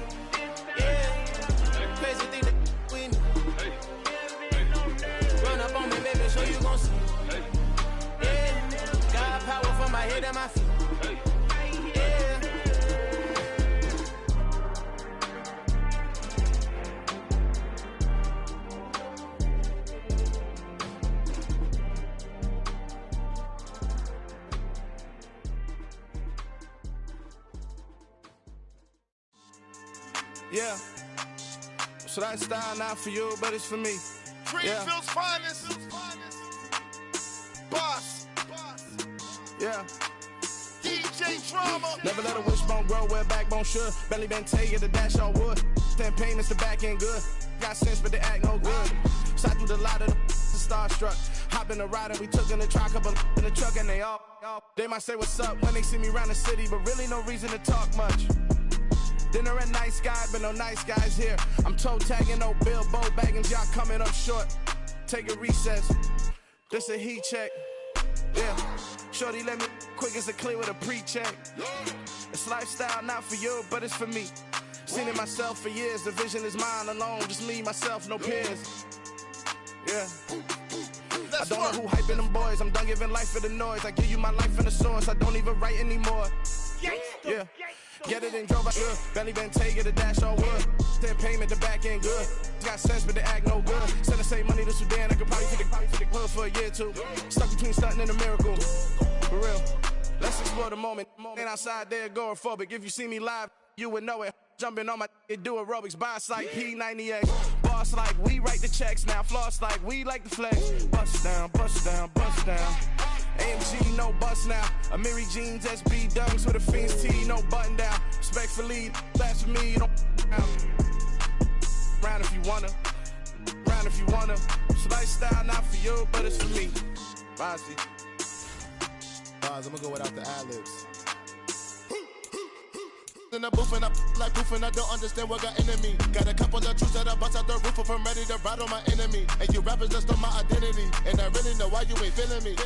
Yeah, crazy thing they with me. Run up on me, baby, so you gon' see. Yeah, got power from my head and my feet. Yeah, so that style not for you, but it's for me. Greenfield's finest. Boss. Yeah. DJ Drama. Never let a wishbone grow where backbone should. Belly been tell you the dash all wood. Then payments the back end good. Got sense, but they act no good. Shot through the lot of the starstruck. Hop in the ride and we took in the truck, couple in the truck, and they might say what's up when they see me around the city, but really no reason to talk much. Dinner at Nice Guy, but no nice guys here. I'm toe tagging, no Bilbo Baggins, y'all coming up short. Take a recess, this a heat check. Yeah, shorty let me quick as a clear with a pre-check. It's lifestyle, not for you, but it's for me. Seen it myself for years, the vision is mine alone. Just me, myself, no peers. Yeah. I don't know who hyping them boys, I'm done giving life for the noise. I give you my life in the source, I don't even write anymore. Yeah. Get it and drove out good. Belly been take the dash all wood. Then payment, the back end good. Got sense, but the act no good. Send the same money to Sudan, I could probably take the hood for a year or two. Stuck between stunting and a miracle. For real. Let's explore the moment. Ain't outside there agoraphobic. If you see me live, you would know it. Jumping on my do aerobics, boss like P90X. Boss like we write the checks now. Floss like we like the flex. Bust down, bust down, bust down. AMG, no bust now. Amiri jeans, SB dunks with a Fiends T, no button down. Respectfully, that's for me, you don't round if you wanna. Round if you wanna. It's lifestyle, not for you, but it's for me. Bozzy. Boz, I'm gonna go without the ad-libs. In the booth and I like proof and I don't understand what got into me. Got a couple of truths that I bust out the roof if I'm ready to ride on my enemy. And you rappers just stole my identity. And I really know why you ain't feeling me.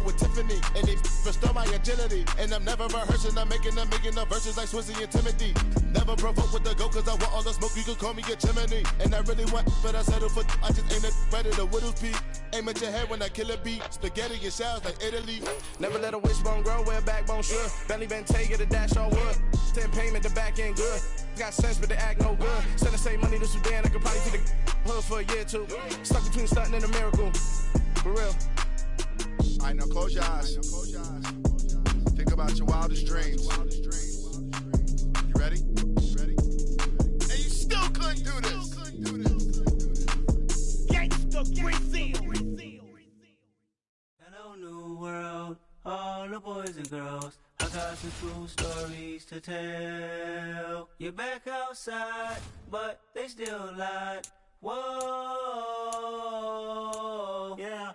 With Tiffany, and they restore my agility. And I'm never rehearsing, I'm making a million of verses like Swizzy and Timothy. Never provoke with the go, cause I want all the smoke, you can call me a chimney. And I really want, but I settle for, I just ain't ready to Whittles Peak. Aim at your head when I kill a beat. Spaghetti and shells like Italy. Never let a wishbone grow where a backbone should. Belly been take the dash all wood. Then payment, the back end good. Got sense, but the act no good. Send the same money to Sudan, I could probably take the hood for a year or two. Stuck between stunting and a miracle. For real. Alright, now close your eyes. Think about your wildest dreams. You ready? And you still couldn't do this. Gangsta Brazil. Hello, new world. All the boys and girls. I got some true stories to tell. You're back outside, but they still lied. Whoa, yeah.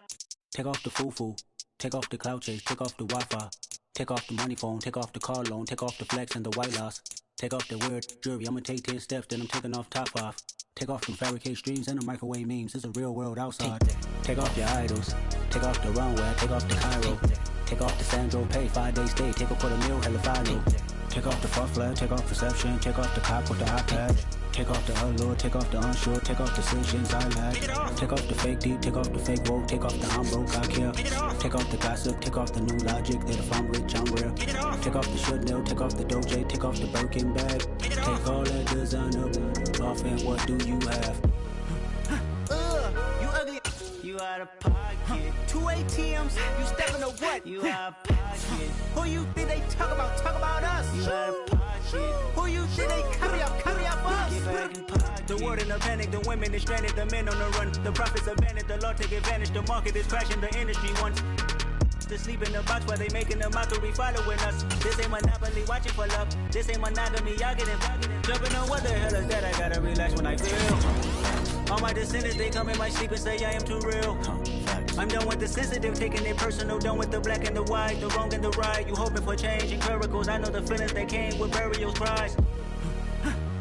Take off the foo-foo, take off the cloud chase, take off the Wi-Fi, take off the money phone, take off the car loan, take off the flex and the white loss, take off the weird jewelry, I'ma take 10 steps, then I'm taking off top 5. Take off them fabricate streams and the microwave memes, it's a real world outside. Take off your idols, take off the runway, take off the Cairo, take off the Sandro Pay, 5-day stay, take a $250,000, hella follow. Take off the fuck flag, take off reception, take off the cop with the iPad. Take off the allure, take off the unsure, take off the decisions I lack. Take off the fake deep, take off the fake woke, take off the I'm broke, I care. Take off the gossip, take off the new logic that if I'm rich, I'm real. Take off the Chanel, take off the Doja, take off the Birkin bag. Take all that designer off and what do you have? You ugly. You out of pocket. 2 ATMs, you stepping to what? You out of pocket. Who you think they talk about? Talk about us. You out of pocket. Who you think they carry up us? Get back in pocket. The world in a panic, the women is stranded, the men on the run. The profits abandoned, the law take advantage. The market is crashing, the industry wants to sleep in the box while they making a mockery following us. This ain't monopoly, watching for love. This ain't monogamy, y'all getting jumping on what the hell is that? I gotta relax when I feel. All my descendants, they come in my sleep and say I am too real. I'm done with the sensitive, taking it personal. Done with the black and the white, the wrong and the right. You hoping for change and miracles. I know the feelings that came with burial cries.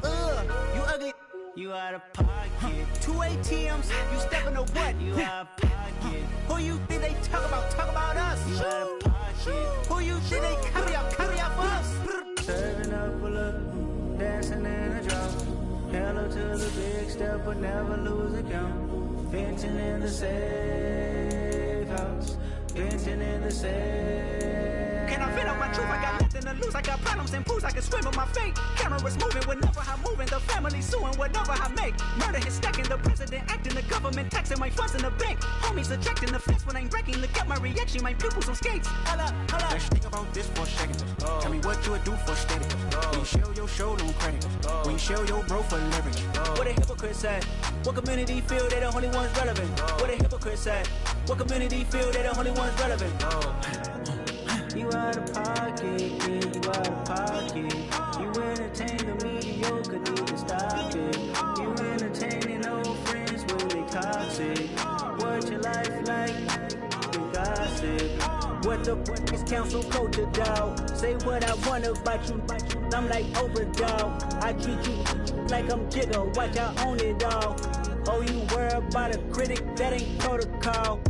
You ugly. You out of pocket. 2 ATMs, you stepping to what? You out of pocket. Who you think they talk about? Talk about us. You out of pocket. Who you think they carry up us? Serving up a look, dancing in a drop. Hello to the big step, but never lose a count. Venting in the safe house. Venting in the safe. Can I fit out my truth? I got nothing to lose. I got problems and pools. I can swim with my fate. Cameras moving whenever I'm moving. The family suing whatever I make. Murder is stacking. The president acting. The government taxing my funds in the bank. Homies ejecting the fence when I'm wrecking. Look at my reaction. My pupils on skates. Holla, holla. Let's think about this for a second. Tell me what you would do for steady. When you show your show no credit. When you show your bro for leverage. What a hypocrite said. What community feel they the only ones relevant? What a hypocrite said. What community feel they the only ones relevant? You out of pocket, yeah, you out of pocket. You entertain the mediocre, need to stop it. You entertaining old friends, well they toxic. What your life like? You gossip. What the fuck is council culture, dog? Say what I want about you, I'm like overdog. I treat you like I'm Jigga, watch I own it all. Oh, you worry about a critic, that ain't protocol.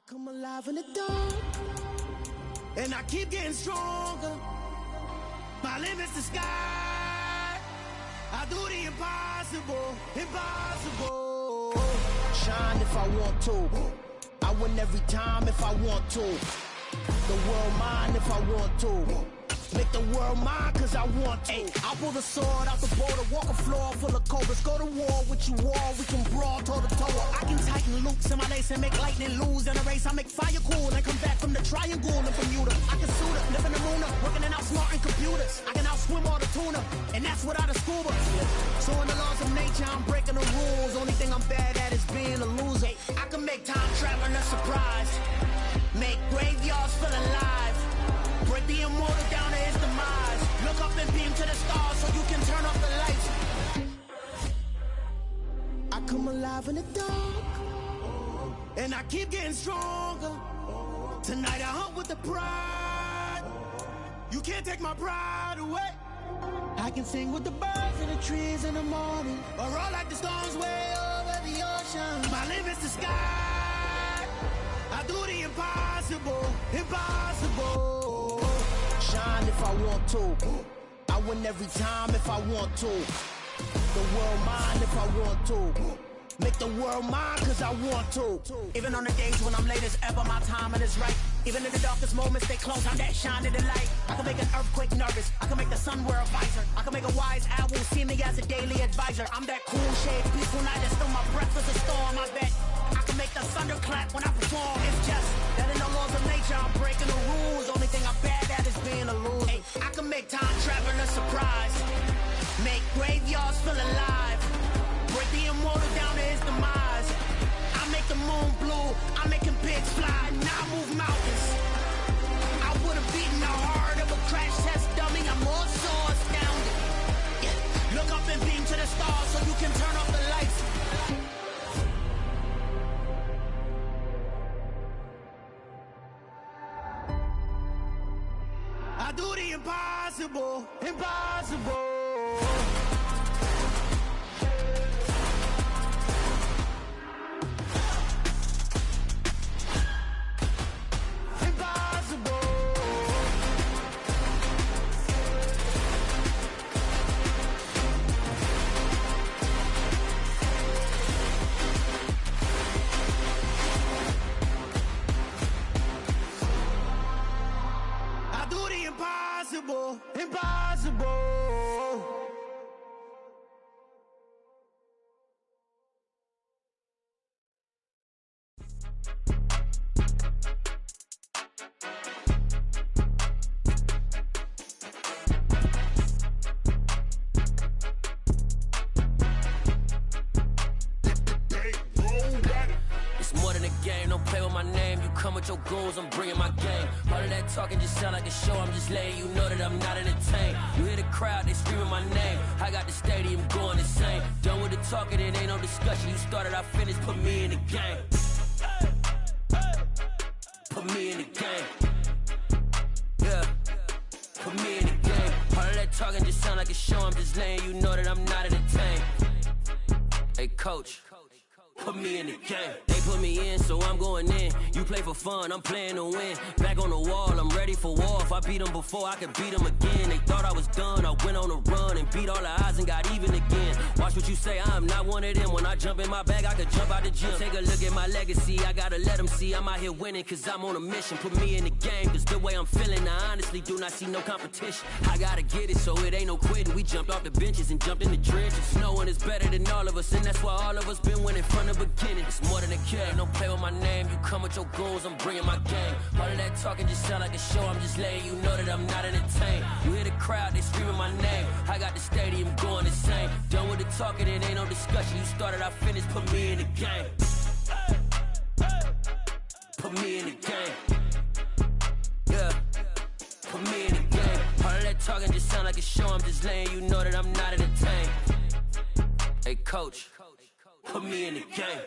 come alive in the dark, and I keep getting stronger. My limit's the sky. I do the impossible, impossible. Shine if I want to. I win every time if I want to. The world mine if I want to. Make the world mine cause I want to. I pull the sword out the border, walk a floor full of cobras. Go to war with you all, we can brawl toe to toe. I can tighten loops in my lace and make lightning lose in a race. I make fire cool and come back from the triangle and Bermuda. I can suit up, live in the moon, working and outsmarting computers. I can outswim all the tuna, and that's without a scuba. So in the laws of nature, I'm breaking the rules. Only thing I'm bad at is being a loser. I can make time traveling a surprise. Make graveyards feel alive. Break the immortal down to his demise. Look up and beam to the stars so you can turn off the lights. I come alive in the dark, and I keep getting stronger. Tonight I hunt with the pride. You can't take my pride away. I can sing with the birds and the trees in the morning, or roll like the storms way over the ocean. My limit's the sky. I do the impossible, impossible. Shine if I want to. I win every time if I want to. The world mine if I want to. Make the world mine cause I want to. Even on the days when I'm late as ever, my timing is right. Even in the darkest moments, stay close, I'm that shine in the light. I can make an earthquake nervous, I can make the sun wear a visor. I can make a wise owl see me as a daily advisor. I'm that cool shade, peaceful night, and still my breath is a storm, I bet. I can make the thunder clap when I perform. It's just that in the laws of nature, I'm breaking the rules. Only thing I'm bad at is being a loser. I can make time travel a surprise. Make graveyards feel alive. Break the immortal down to his demise. I make the moon blue, I make him pigs fly. Now I move mountains. I would've beaten the heart of a crash test dummy. I'm more so astounded. Yeah. Look up and beam to the stars so you can turn off the lights. I do the impossible, impossible. Impossible, impossible. It's more than a game, don't play with my name. You come with your goons, I'm bringing my game. All of that talking just sound like a show, I'm just letting you know that I'm not entertained. You hear the crowd, they screaming my name. I got the stadium going insane. Done with the talking, it ain't no discussion. You started, I finished, put me in the game. Put me in the game. Yeah, put me in the game. All of that talking just sound like a show, I'm just letting you know that I'm not entertained. Hey coach, put me in the game. They put me in, so I'm going in. You play for fun, I'm playing to win. Back on the wall, I'm ready for war. If I beat them before, I could beat them again. They thought I was done, I went on a run and beat all the odds and got even again. Watch what you say, I'm not one of them. When I jump in my bag, I could jump out the gym. Take a look at my legacy, I gotta let them see I'm out here winning, cause I'm on a mission. Put me in the game, cause the way I'm feeling, I honestly do not see no competition. I gotta get it, so it ain't no quitting. We jumped off the benches and jumped in the trenches. No one is better than all of us, and that's why all of us been winning from the beginning. It's more than a game, don't play with my name. You come with your goons, I'm bringing my game. All of that talking just sound like a show, I'm just letting you know that I'm not entertained. You hear the crowd, they screaming my name. I got the stadium going insane. Done with the talking, it ain't no discussion. You started, I finished, put me in the game. Put me in the game. Yeah, put me in the game. All of that talking just sound like a show, I'm just letting you know that I'm not entertained. Hey coach, put me in the game.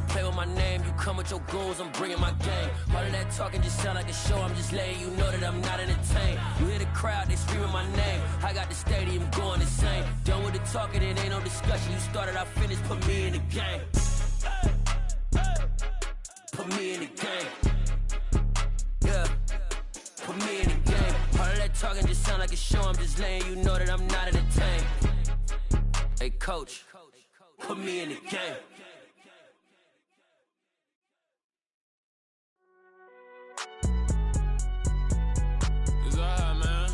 Play with my name, you come with your goons, I'm bringing my game. All of that talking just sound like a show, I'm just letting you know that I'm not entertained. You hear the crowd, they screaming my name. I got the stadium going insane. Done with the talking, it ain't no discussion. You started, I finished, put me in the game. Put me in the game. Yeah, put me in the game. All of that talking just sound like a show, I'm just letting you know that I'm not entertained. Hey coach, put me in the game. It's alright, man.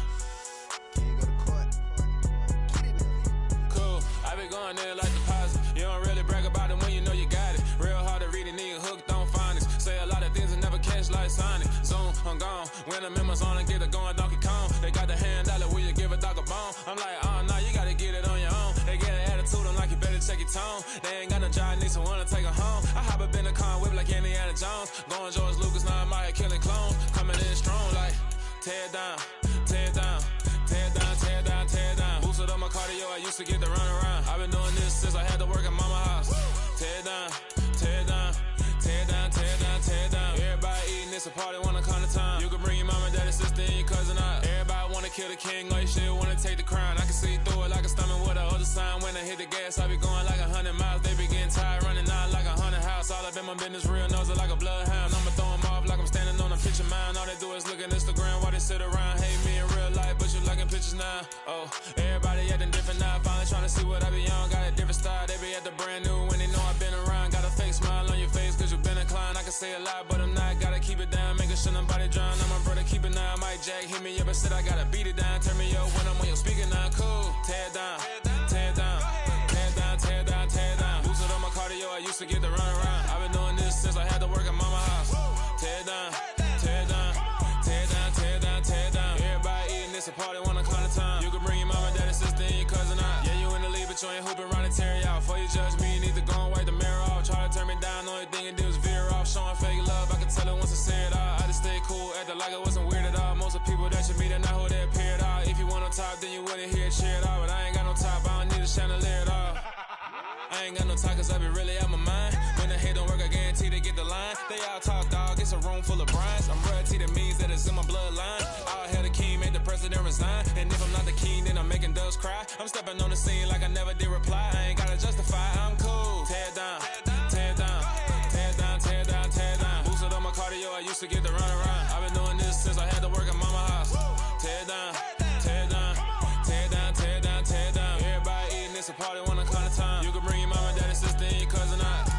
Cool, I been going there like deposit. You don't really brag about it when you know you got it. Real hard to read a nigga hooked on finance. Say a lot of things and never catch like Sonic. Zoom, I'm gone. When the members on and get it going Donkey Kong. They got the hand dollar, will you give a dog a bone? I'm like, oh no, you gotta get it on your own. They get an attitude, I'm like, you better check your tone. They ain't got no job, need someone to take her home. I hop up in the car, whip like Indiana Jones. Going George Lucas, now I'm out here killing clones. Coming in strong like, tear down, tear down, tear down, tear down, tear down. Boosted up my cardio, I used to get to run around. I've been doing this since I had to work at mama house. Tear down, tear down, tear down, tear down, tear down. Everybody eating, it's a party, wanna come to time. You can bring your mama, daddy, sister, and your cousin out. Everybody wanna kill the king, or you shit wanna take the crown. I can see through it like a stomach with a other sign. When I hit the gas, I be going like 100 miles. They be getting tired, running out like 100 house. All up in my business, real nose it like a bloodhound. I'ma throw them off like I'm standing on a picture mound. All they do is look at Instagram while they sit around. Hate me in real life, but you liking pictures now. Oh, everybody acting different now. Finally trying to see what I be on. Got a different style, they be at the brand new when they know I've been around. Got a fake smile on your face, cause you been inclined. I can say a lot, but I'm not. Gotta keep it down, making sure nobody drown. I'm my brother, keep it now. Mike Jack hit me up and said I gotta beat it down. Turn me up when I'm on your speaker now. Cool, tear down, tear down, tear down, tear down, tear down. Boosted on my cardio, I used to get to run around. I've been doing this since I had to work at mama house. Tear down, tear down, tear down, tear down, tear down. Everybody eating, it's a party, wanna come to time. You can bring your mama, daddy, sister, and your cousin out. Yeah, you in the league, but you ain't hooping around and tear you out. Before you judge me, you need to go and wipe the mirror off. Try to turn me down, only thing it did was veer off. Showing fake love, I can tell it once I say it all. I just stay cool, acting like it wasn't weird at all. Most of the people that you meet are not who they appear at all. If you want on top, then you wouldn't hear it cheer at all. But I ain't got no top, I don't need a chandelier at all. I ain't got no talk, cause I be really out my mind. When the hate don't work, I guarantee they get the line. They all talk, dog, it's a room full of brines. I'm royalty, that means that it's in my bloodline. All hell the king, made the president resign. And if I'm not the king, then I'm making doves cry. I'm stepping on the scene like I never did reply. I ain't gotta justify, I'm cool. Tear down, tear down, tear down, tear down, tear down. Boosted on my cardio, I used to get to run around. I've been doing this since I had to work at mama house. Tear down, tear down, tear down, tear down, tear down. Everybody eating, it's a party, wanna come to time. You can bring your mama, daddy, sister, and your cousin out.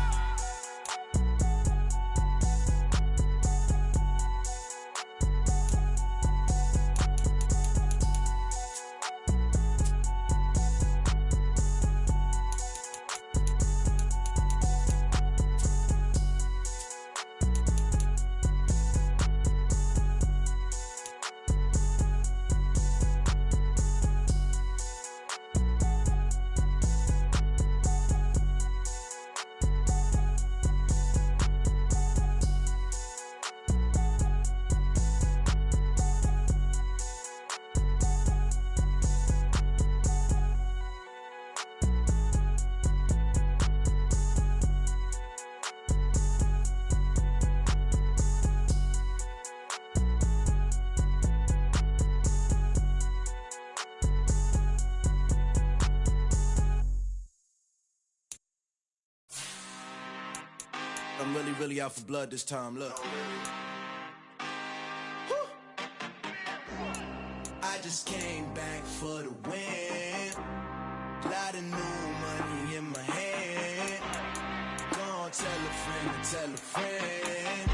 I'm really out for blood this time, look. I just came back for the win. Lot of new money in my hand. Gonna tell a friend to tell a friend.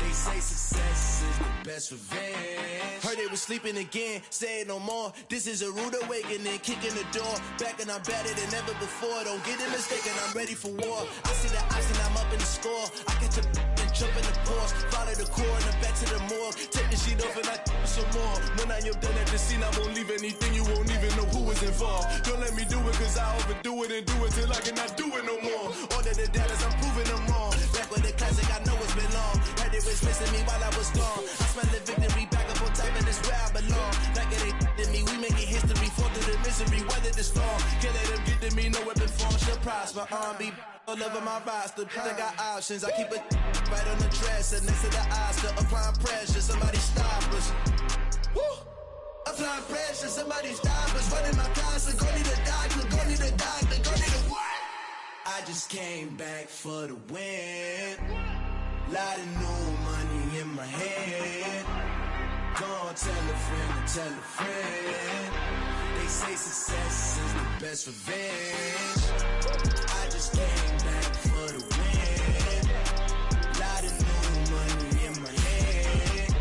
They say success is the best revenge. Heard they was sleeping again, say it no more. This is a rude awakening, kicking the door. Back and I'm better than ever before. Don't get it mistaken, I'm ready for war. I see the ice and I'm up in the score. I catch a and jump in the course. Follow the core and the back to the morgue. Take the sheet off and I some more. When I am done at the scene, I won't leave anything. You won't even know who was involved. Don't let me do it cause I overdo it and do it till I cannot do it no more. All of the data, I'm proving them wrong. Back with the classic, I know it's been long. Heard it was missing me while I was gone. I smell the victory back up on top and it's where I belong. Like it ain't to me, we making history. Fall through the misery, weather the storm. Can't let them get to me, no weapon form. Shall prosper. R&B all over my roster. I got options. I keep it right on the dresser next to the Oscar. Applying pressure, somebody stop us. Woo! Applying pressure, somebody stop us. Running my concert, go need a doctor, go need a doctor, go need a what? I just came back for the win. Lot of new money in my hand. Go on, tell a friend, tell a friend. They say success is the best revenge. I just came back for the win. Lot of new money in my hand.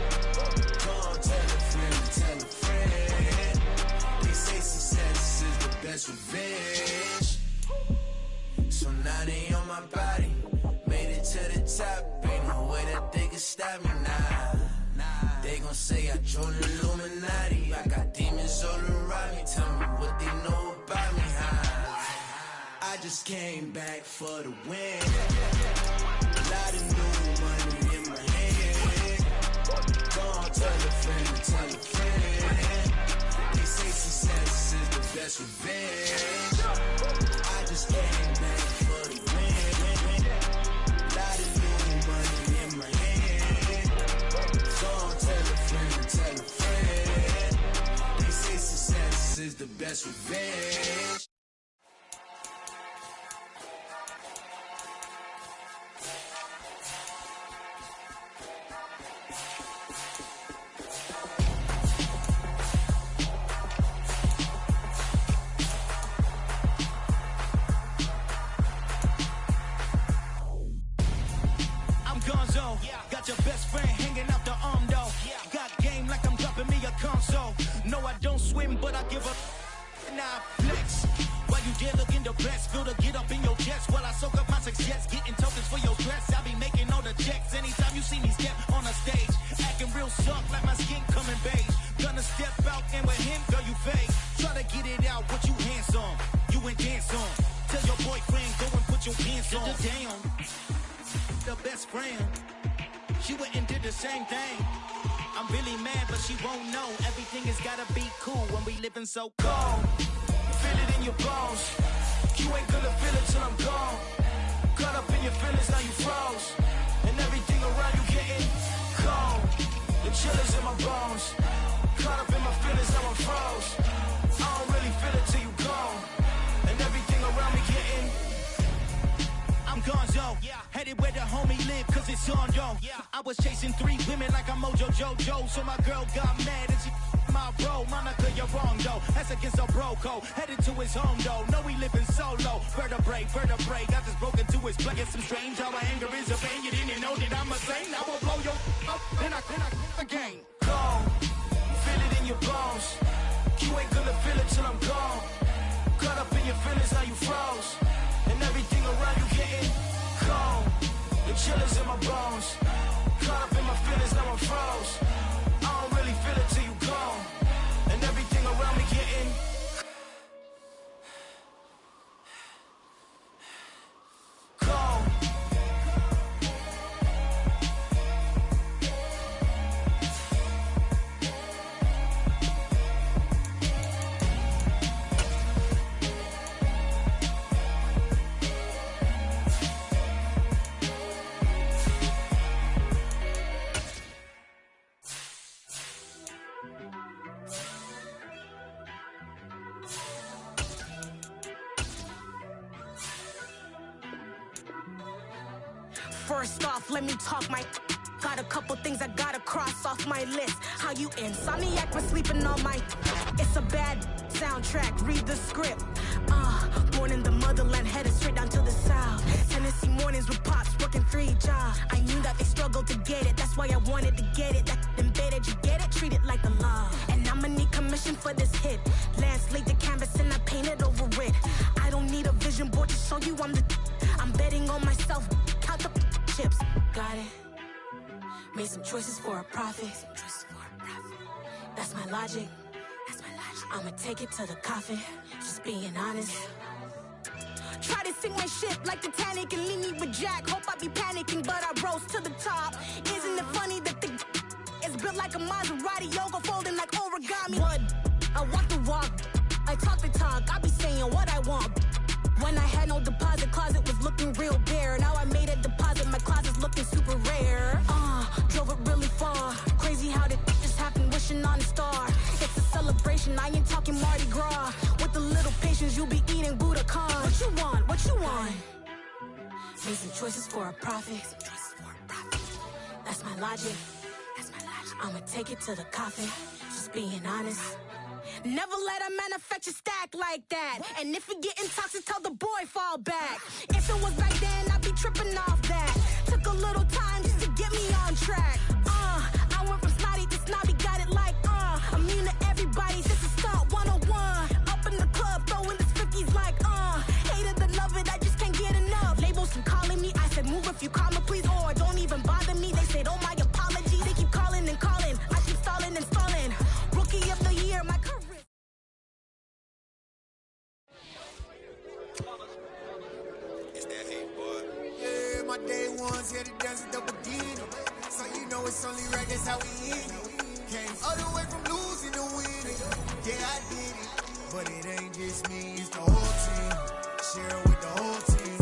Go on, tell a friend. They say success is the best revenge. So now they on my body. Made it to the top. Ain't no way that they can stop me now. They gon' say I joined the Illuminati. I got demons all around me. Tell me what they know about me, huh? I just came back for the win. Lot of new money in my hand. Go on, tell a friend. They say success is the best revenge. I just came back for the win. Lot of new money in my hand. Go on, tell a friend. They say success is the best revenge. Got your best friend hanging out the arm though. Got game like I'm dropping me a console. No, I don't swim, but I give up. Nah, flex. While you there looking the best, feel the get up in your chest while I soak up my success. Getting tokens for your dress, I be making all the checks. Anytime you see me step on a stage, acting real suck like my skin coming beige. Gonna step out and with him, girl, you fake. Try to get it out, what you handsome. You ain't dance on. Tell your boyfriend, go and put your pants on. Damn, the best friend. She went and did the same thing. I'm really mad, but she won't know. Everything has gotta be cool when we living so cold. Feel it in your bones. You ain't gonna feel it till I'm gone. Caught up in your feelings, now you froze. And everything around you getting cold. The chill is in my bones. Caught up in my feelings, now I'm froze. I don't really feel it till you gone. And everything around me getting I'm gonzo, headed where the homie live, cause it's on, yo. I was chasing 3 women like I'm Mojo Jojo, so my girl got mad and she my bro. Monica, you're wrong, though. That's against a bro code. Headed to his home, though. No, he living solo. Vertebrae. Got this broken to his blood. Get some strange, how my anger is a pain. You didn't know that I'm a saint. I will blow your up, then I again. Cold, feel it in your bones. You ain't gonna feel it till I'm gone. Caught up in your feelings, now you froze. And everything around you getting cold. The chill is in my bones. Caught up in my feelings, now I'm froze. I don't really feel it till you gone. And everything around me getting cold. First off, let me talk my. Got a couple things I gotta cross off my list. How you insomniac for sleeping on my. It's a bad soundtrack, read the script. Born in the motherland, headed straight down to the south. Tennessee mornings with pops, working 3 jobs. I knew that they struggled to get it, that's why I wanted to get it. That embedded, you get it, treat it like a law. And I'ma need commission for this hit. Lance laid the canvas and I painted over it. I don't need a vision board to show you I'm the. I'm betting on myself, count the chips. Got it. Made some choices for a profit. That's my logic. I'ma take it to the coffin. Just being honest. Try to sink my ship like Titanic and leave me with Jack. Hope I be panicking, but I rose to the top. Isn't it funny that the is built like a Maserati, yoga folding like origami? What? I walk the walk. I talk the talk. I be saying what I want. When I had no deposit, closet was looking real bare. Now I made a deposit, my closet's looking super rare. Drove it really far. Crazy how did just happen, wishing on a star. It's a celebration, I ain't talking Mardi Gras. With a little patience, you'll be eating Budokan. What you want? What you want? Made some choices for a profit. That's my logic. I'ma take it to the coffin. Just being honest. Never let a manufacture stack like that. And if it getting toxic, tell the boy fall back. If it was back then, I'd be tripping off that. Took a little time just to get me on track. I went from snotty to snobby, got it like immune to everybody, this is stunt 101. Up in the club, throwing this 50s like hate it, then love it, I just can't get enough. Labels from calling me, I said move if you call me please, or don't even bother me. They said oh my apology, they keep calling and calling. I keep stalling and stalling. Rookie of the year, my career. My day ones here to dance at the beginning. So you know it's only right, that's how we end it. Came all the way from losing to winning. Yeah, I did it. But it ain't just me, it's the whole team. Share it with the whole team.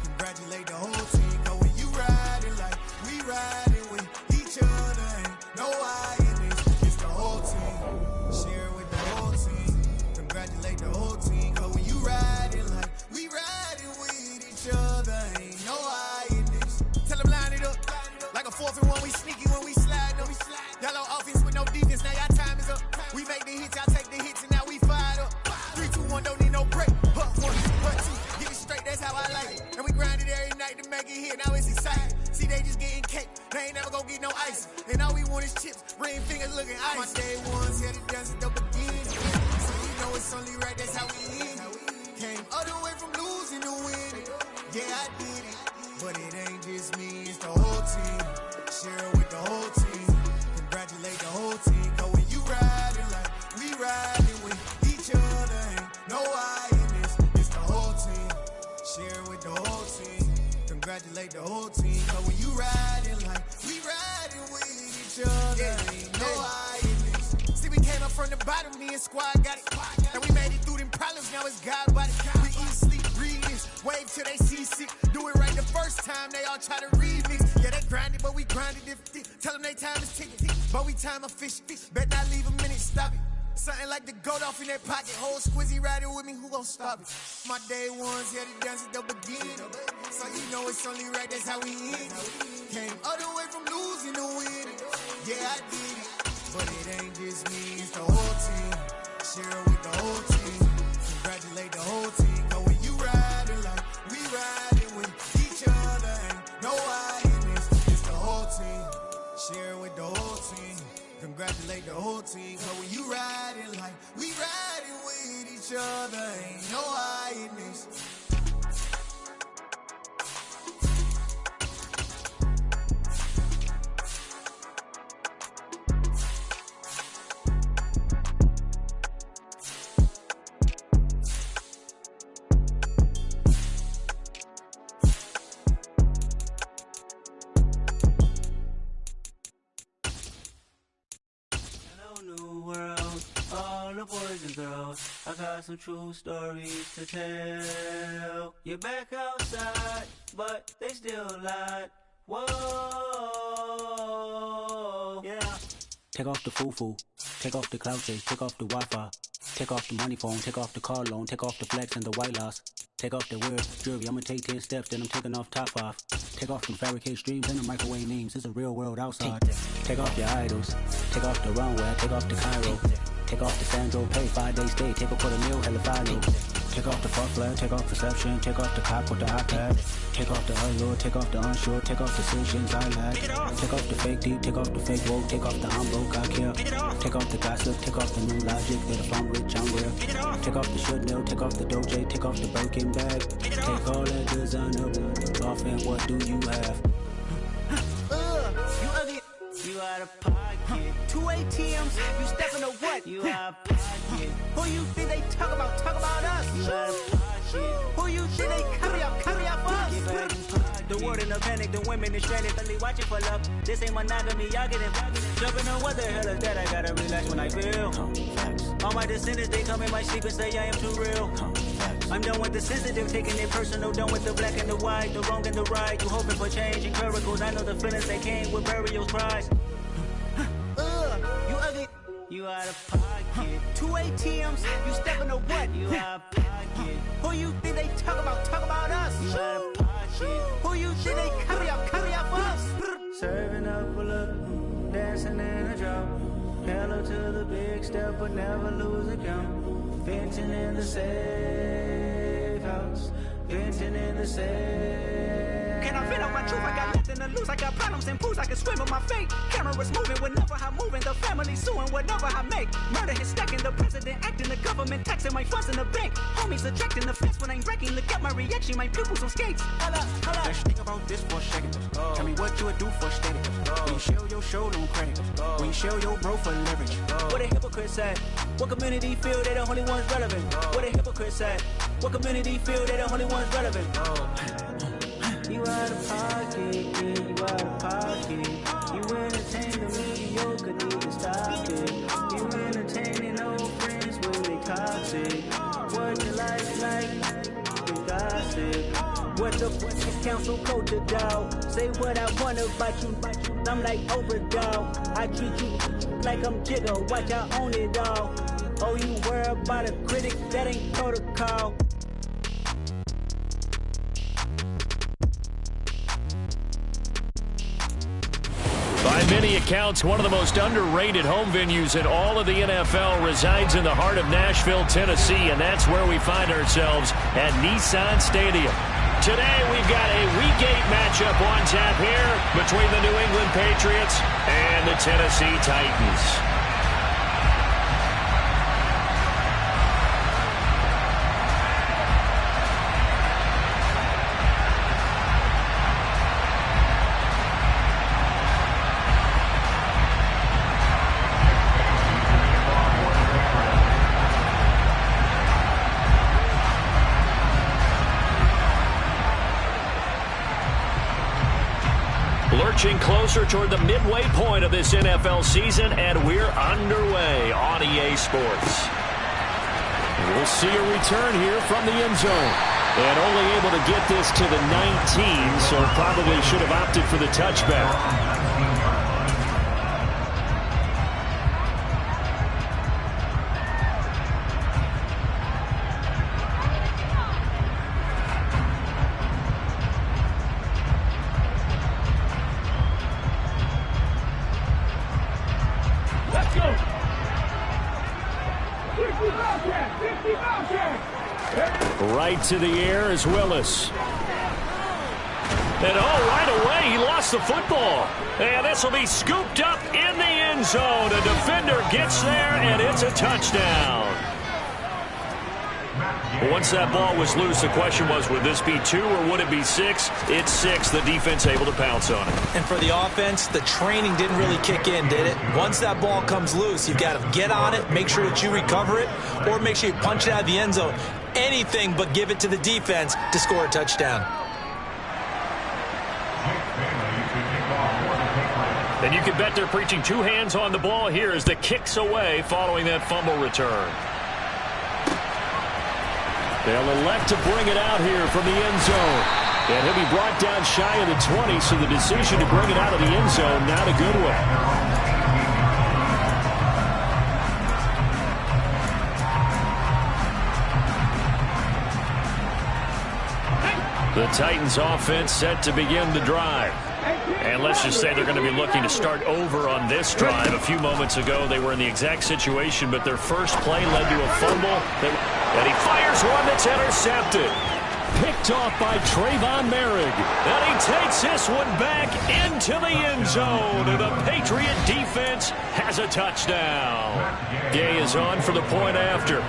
Congratulate the whole team. Cause when you riding like we riding with each other, ain't no I in this. It's the whole team. Share it with the whole team. Congratulate the whole team. Cause when you riding like we riding with each other, ain't no I. Like a 4th and 1, we sneaky when we slide them. Yellow offense with no defense, now y'all time is up. We make the hits, y'all take the hits, and now we fired up. 3, 2, 1, don't need no break. Hut 1, hut 2, get it straight, that's how I like it. And we grind it every night to make it hit, now it's exciting. See, they just getting cake, they ain't never gonna get no ice. And all we want is chips, ring fingers looking ice. My day ones here to dance at the beginning. So you know it's only right, that's how we end it. Came all the way from losing to winning. Yeah, I did it. But it ain't just me, it's the whole team. Share it with the whole team. Congratulate the whole team. Cause when you riding like we riding with each other, ain't no I in this. It's the whole team. Share it with the whole team. Congratulate the whole team. Cause when you riding like we riding with each other, ain't no I in this. See, we came up from the bottom, me and squad got it. And we made it through them problems, now it's God body. We eat, sleep, breathe this. Wave till they see sick. Do it right the first time, they all try to remix. Yeah, they grinded, but we grinded it. Tell them they time is ticking. But we time a fish. Bet not leave a minute, stop it. Something like the goat off in their pocket. Whole squizzy riding with me, who gon' stop it? My day ones here to dance at the beginning. So you know it's only right, that's how we end it. Came all the way from losing to winning. Yeah, I did it. But it ain't just me, it's the whole team. Share it with the whole team. Congratulate the whole team. Cause when you riding like we riding with each other, ain't no I in this. It's the whole team. Share it with the whole team. Congratulate the whole team. Cause when you riding like we riding with each other, ain't no I in this. Boys and girls, I got some true stories to tell. You're back outside, but they still lied. Whoa, yeah. Take off the foo-foo, take off the cloud chase, take off the Wi-Fi, take off the money phone, take off the car loan, take off the flex and the white loss. Take off the weird jewelry, I'ma take 10 steps, then I'm taking off top off. Take off them fabricate streams and the microwave memes, it's a real world outside. Take off your idols, take off the runway, take off the Cairo. Take off the Sandro, pay 5-day stay, take off for the meal, hella follow. Take off the fuck flag, take off perception, take off the cop with the iPad. Take off the allure, take off the unsure, take off decisions I lack. Take off the fake deep, take off the fake woke, take off the I'm broke, I care. Take off the gossip, take off the new logic, that if I'm rich, I'm real. Take off the Chanel, take off the Doja, take off the Birkin bag. Take all that designer off and what do you have? You ugly. You out of pocket. 2 ATMs, you stepping to what? You out of pocket. Who you think they talk about? Talk about us. You out of pocket. Who you think they carry up us? The world in a panic, the women is stranded, only watching for love. This ain't monogamy, y'all getting jumping on what the hell is that? I gotta relax when I feel. All my descendants, they come in my sleep and say I am too real. I'm done with the sensitive, taking it personal, done with the black and the white, the wrong and the right. You hoping for change and miracles. I know the feelings that came with burial's pride. You ugly. You out of pocket. 2 ATMs, you stepping to what? You out of pocket. Who you think they talk about us? You out of pocket. Who you think they carry up us? Serving up a look, dancing in a drop. Hello to the big step, but never lose a count. Venting in the safe house. Venting in the safe. Can I vent out my truth? I got nothing to lose. I got problems and pools. I can swim with my fate. Cameras moving whenever I'm moving. The family suing whatever I make. Murder is stacking. The president acting. The government taxing my funds in the bank. Homies ejecting the fence when I'm wrecking. Look at my reaction. My pupils on skates. Holla. Let's think about this for a second. Tell me what you would do for steady. When you show your show, don't credit. When you show your bro for leverage. What a hypocrite said. What community feel they the only ones relevant? What a hypocrite said. What community feel they the only ones relevant? You out of pocket, yeah, you out of pocket. You entertain the mediocre, need to stop it. You entertaining old friends when they toxic. What your life like? You gossip. What the council culture, dog? Say what I want about you. I'm like overdog. I treat you like I'm Jigga. Watch I own it all. Oh, you worry about a critic? That ain't protocol. By many accounts, one of the most underrated home venues in all of the NFL resides in the heart of Nashville, Tennessee, and that's where we find ourselves at Nissan Stadium. Today, we've got a Week 8 matchup on tap here between the New England Patriots and the Tennessee Titans. Lurching closer toward the midway point of this NFL season, and we're underway on EA Sports. We'll see a return here from the end zone. And only able to get this to the 19, so probably should have opted for the touchback. Right to the air is Willis. And right away, he lost the football. And this will be scooped up in the end zone. A defender gets there, and it's a touchdown. Once that ball was loose, the question was, would this be 2 or would it be 6? It's 6. The defense able to pounce on it. And for the offense, the training didn't really kick in, did it? Once that ball comes loose, you've got to get on it, make sure that you recover it, or make sure you punch it out of the end zone. Anything but give it to the defense to score a touchdown. And you can bet they're preaching 2 hands on the ball here as the kick's away following that fumble return. They'll elect to bring it out here from the end zone. And he'll be brought down shy of the 20, so the decision to bring it out of the end zone, not a good one. The Titans offense set to begin the drive. And let's just say they're going to be looking to start over on this drive. A few moments ago, they were in the exact situation, but their first play led to a fumble. And he fires one that's intercepted. Picked off by Trayvon Merrick. And he takes this one back into the end zone. And the Patriot defense has a touchdown. Gay is on for the point after.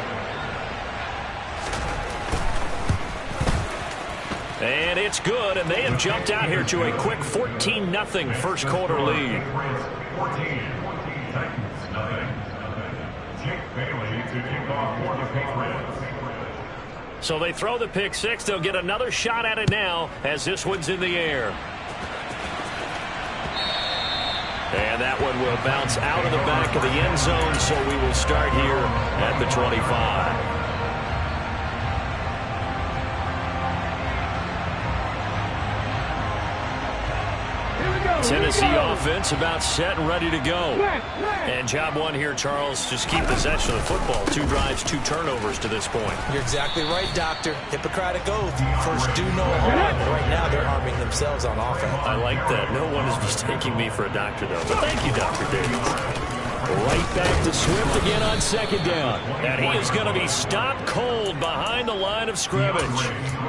And it's good, and they have jumped out here to a quick 14-0 first quarter lead. So they throw the pick six. They'll get another shot at it now as this one's in the air. And that one will bounce out of the back of the end zone, so we will start here at the 25. Tennessee offense about set and ready to go. And job one here, Charles, just keep possession of the football. 2 drives, 2 turnovers to this point. You're exactly right, Doctor. Hippocratic oath. First, do no harm. Right now, they're harming themselves on offense. I like that. No one is mistaking me for a doctor, though. But thank you, Dr. Davis. Right back to Swift again on 2nd down. And he is going to be stopped cold behind the line of scrimmage.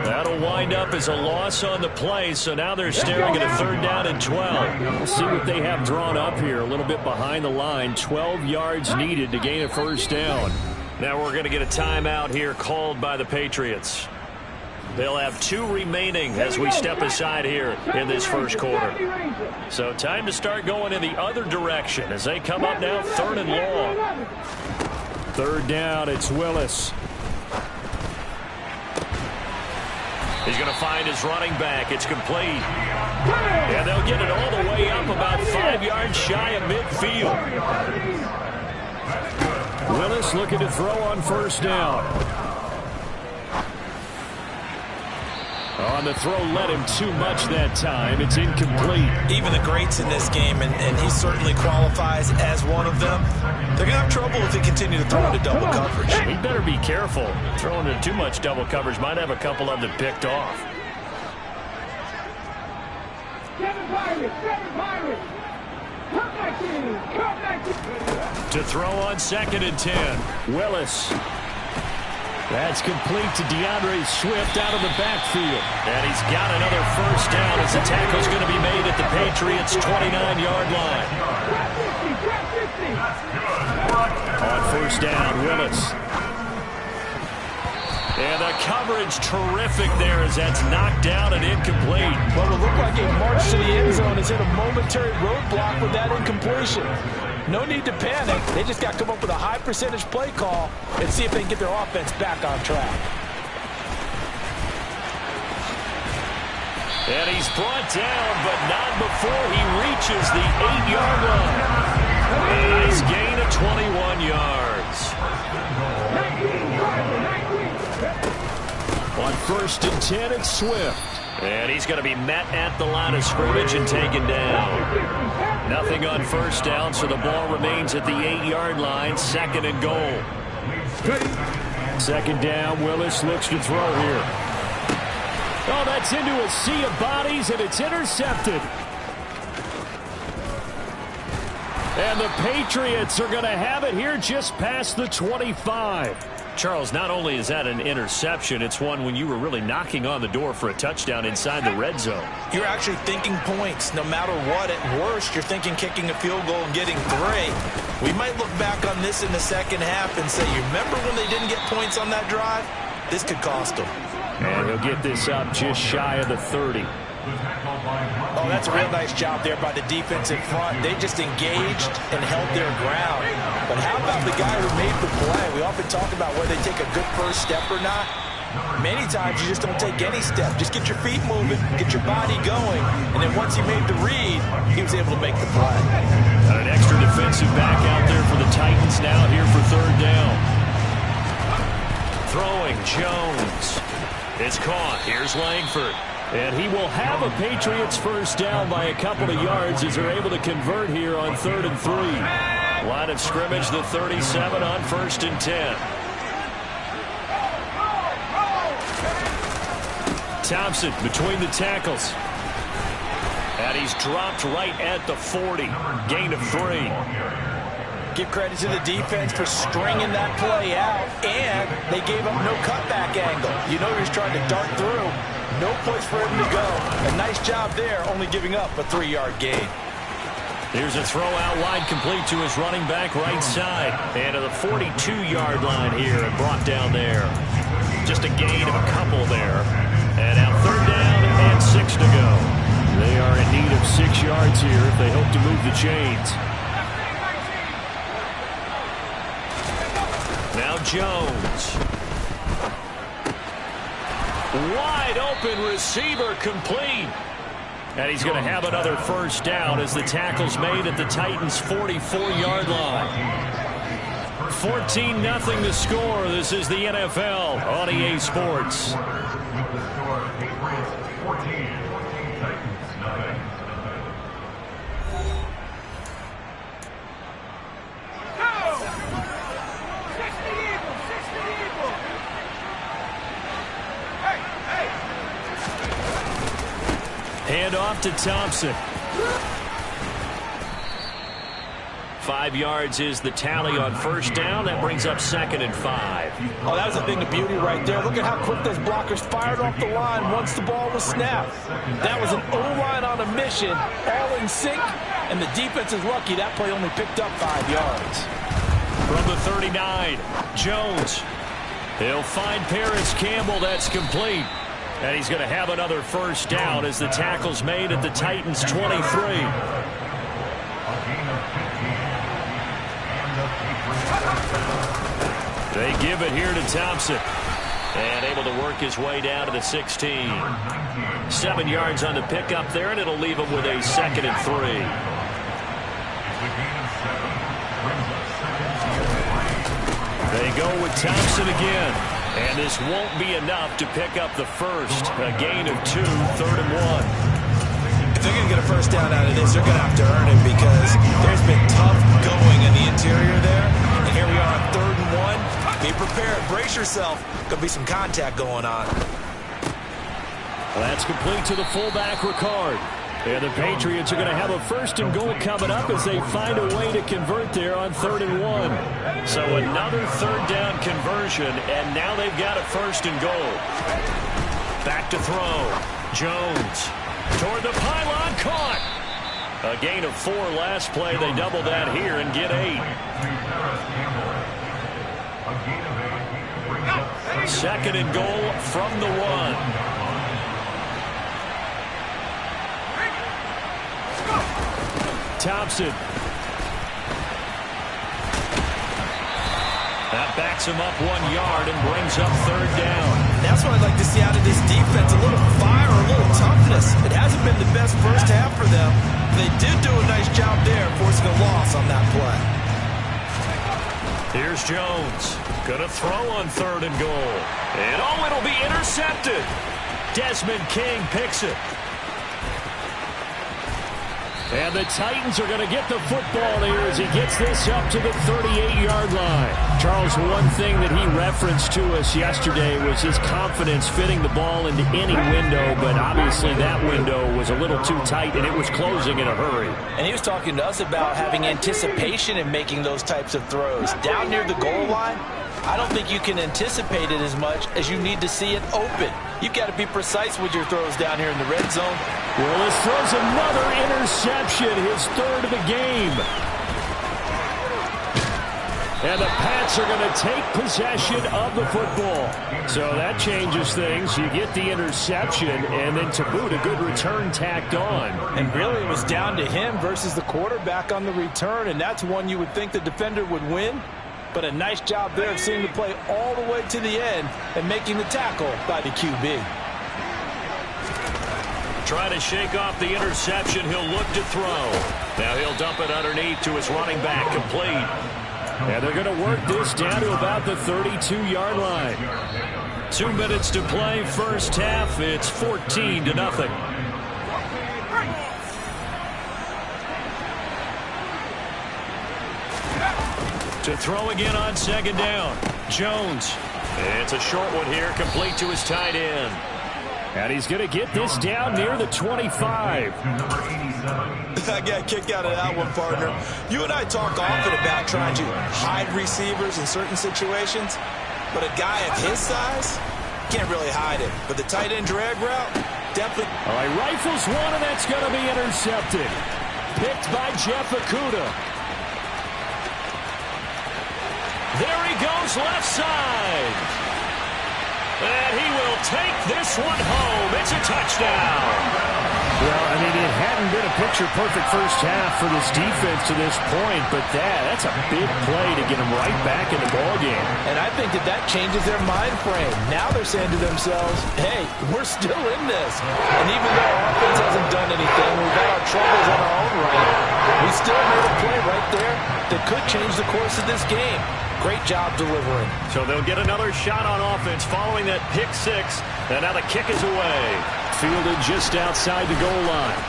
That'll wind up as a loss on the play, so now they're staring at a 3rd down and 12. We'll see what they have drawn up here. A little bit behind the line. 12 yards needed to gain a 1st down. Now we're going to get a timeout here called by the Patriots. They'll have 2 remaining as we step aside here in this 1st quarter. So time to start going in the other direction as they come up now 3rd and long. 3rd down, it's Willis. He's going to find his running back. It's complete. And they'll get it all the way up about 5 yards shy of midfield. Willis looking to throw on 1st down. On the throw, led him too much that time. It's incomplete. Even the greats in this game, and he certainly qualifies as one of them, they're going to have trouble if they continue to throw into double coverage. He better be careful. Throwing into too much double coverage might have a couple of them picked off. To throw on 2nd and 10. Willis. That's complete to DeAndre Swift out of the backfield. And he's got another 1st down as the tackle's going to be made at the Patriots' 29-yard line. On 1st down, Willis. And the coverage terrific there as that's knocked down and incomplete. Well, it looked like a march to the end zone has hit a momentary roadblock with that incompletion. No need to panic. They just got to come up with a high percentage play call and see if they can get their offense back on track. And he's brought down, but not before he reaches the 8-yard line. A nice gain of 21 yards. On 1st and 10, it's Swift. And he's going to be met at the line of scrimmage and taken down. Nothing on 1st down, so the ball remains at the 8-yard line. 2nd and goal. 2nd down, Willis looks to throw here. Oh, that's into a sea of bodies, and it's intercepted. And the Patriots are going to have it here just past the 25. Charles, not only is that an interception, it's one when you were really knocking on the door for a touchdown inside the red zone. You're actually thinking points no matter what. At worst, you're thinking kicking a field goal and getting 3. We might look back on this in the 2nd half and say, you remember when they didn't get points on that drive? This could cost them. And he'll get this up just shy of the 30. Oh, that's a real nice job there by the defensive front. They just engaged and held their ground. But how about the guy who made the play? We often talk about whether they take a good first step or not. Many times you just don't take any step. Just get your feet moving, get your body going, and then once he made the read, he was able to make the play. Got an extra defensive back out there for the Titans now here for 3rd down. Throwing, Jones. It's caught. Here's Langford. And he will have a Patriots 1st down by a couple of yards as they're able to convert here on 3rd and 3. Line of scrimmage, the 37 on 1st and 10. Thompson between the tackles. And he's dropped right at the 40. Gain of 3. Give credit to the defense for stringing that play out, and they gave up no cutback angle. You know he's trying to dart through. No place for him to go. A nice job there, only giving up a 3-yard gain. Here's a throw out wide complete to his running back right side. And to the 42-yard line here and brought down there. Just a gain of a couple there. And now 3rd down and 6 to go. They are in need of 6 yards here if they hope to move the chains. Now Jones. Wide open receiver complete. And he's going to have another 1st down as the tackle's made at the Titans' 44-yard line. 14-0 the score. This is the NFL on EA Sports. off to Thompson. 5 yards is the tally on first down. That brings up 2nd and 5. Oh, that was a thing of beauty right there. Look at how quick those blockers fired off the line once the ball was snapped. That was an O-line on a mission, all in sync, and the defense is lucky that play only picked up 5 yards. From the 39, Jones. He'll find Paris Campbell. That's complete. And he's going to have another first down as the tackle's made at the Titans' 23. They give it here to Thompson. And able to work his way down to the 16. 7 yards on the pickup there, and it'll leave him with a 2nd and 3. They go with Thompson again. And this won't be enough to pick up the first. A gain of 2, 3rd and 1. If they're going to get a first down out of this, they're going to have to earn it because there's been tough going in the interior there. And here we are on 3rd and 1. Be prepared. Brace yourself. Going to be some contact going on. Well, that's complete to the fullback, Ricard. And the Patriots are going to have a 1st and goal coming up as they find a way to convert there on 3rd and 1. So another 3rd down conversion, and now they've got a 1st and goal. Back to throw. Jones toward the pylon, caught. A gain of 4 last play. They double that here and get 8. 2nd and goal from the 1. Thompson. That backs him up 1 yard and brings up 3rd down. That's what I'd like to see out of this defense. A little fire, a little toughness. It hasn't been the best first half for them. They did do a nice job there, forcing a loss on that play. Here's Jones. Gonna throw on 3rd and goal. And oh, it'll be intercepted. Desmond King picks it. And the Titans are going to get the football here as he gets this up to the 38-yard line. Charles, one thing that he referenced to us yesterday was his confidence fitting the ball into any window, but obviously that window was a little too tight, and it was closing in a hurry. And he was talking to us about having anticipation in making those types of throws. Down near the goal line, I don't think you can anticipate it as much as you need to see it open. You've got to be precise with your throws down here in the red zone. Willis throws another interception, his 3rd of the game. And the Pats are going to take possession of the football. So that changes things. You get the interception, and then to boot, a good return tacked on. And really, it was down to him versus the quarterback on the return, and that's one you would think the defender would win. But a nice job there of seeing the play all the way to the end and making the tackle by the QB. Trying to shake off the interception. He'll look to throw. Now he'll dump it underneath to his running back, complete. And they're going to work this down to about the 32-yard line. 2 minutes to play, first half. It's 14-0. To throw again on 2nd down. Jones. It's a short one here, complete to his tight end. And he's going to get this down near the 25. I got a kick out of that one, partner. You and I talk often about trying to hide receivers in certain situations, but a guy of his size can't really hide it. But the tight end drag route, definitely. All right, rifles one, and that's going to be intercepted. Picked by Jeff Okudah. There he goes, left side. And he will take this one home. It's a touchdown. Well, I mean, it hadn't been a picture-perfect first half for this defense to this point, but that's a big play to get them right back in the ballgame. And I think that changes their mind frame. Now they're saying to themselves, hey, we're still in this. And even though our offense hasn't done anything, we've had our troubles on our own right, we still made a play right there that could change the course of this game. Great job delivering. So they'll get another shot on offense following that pick 6. And now the kick is away. Fielded just outside the goal line.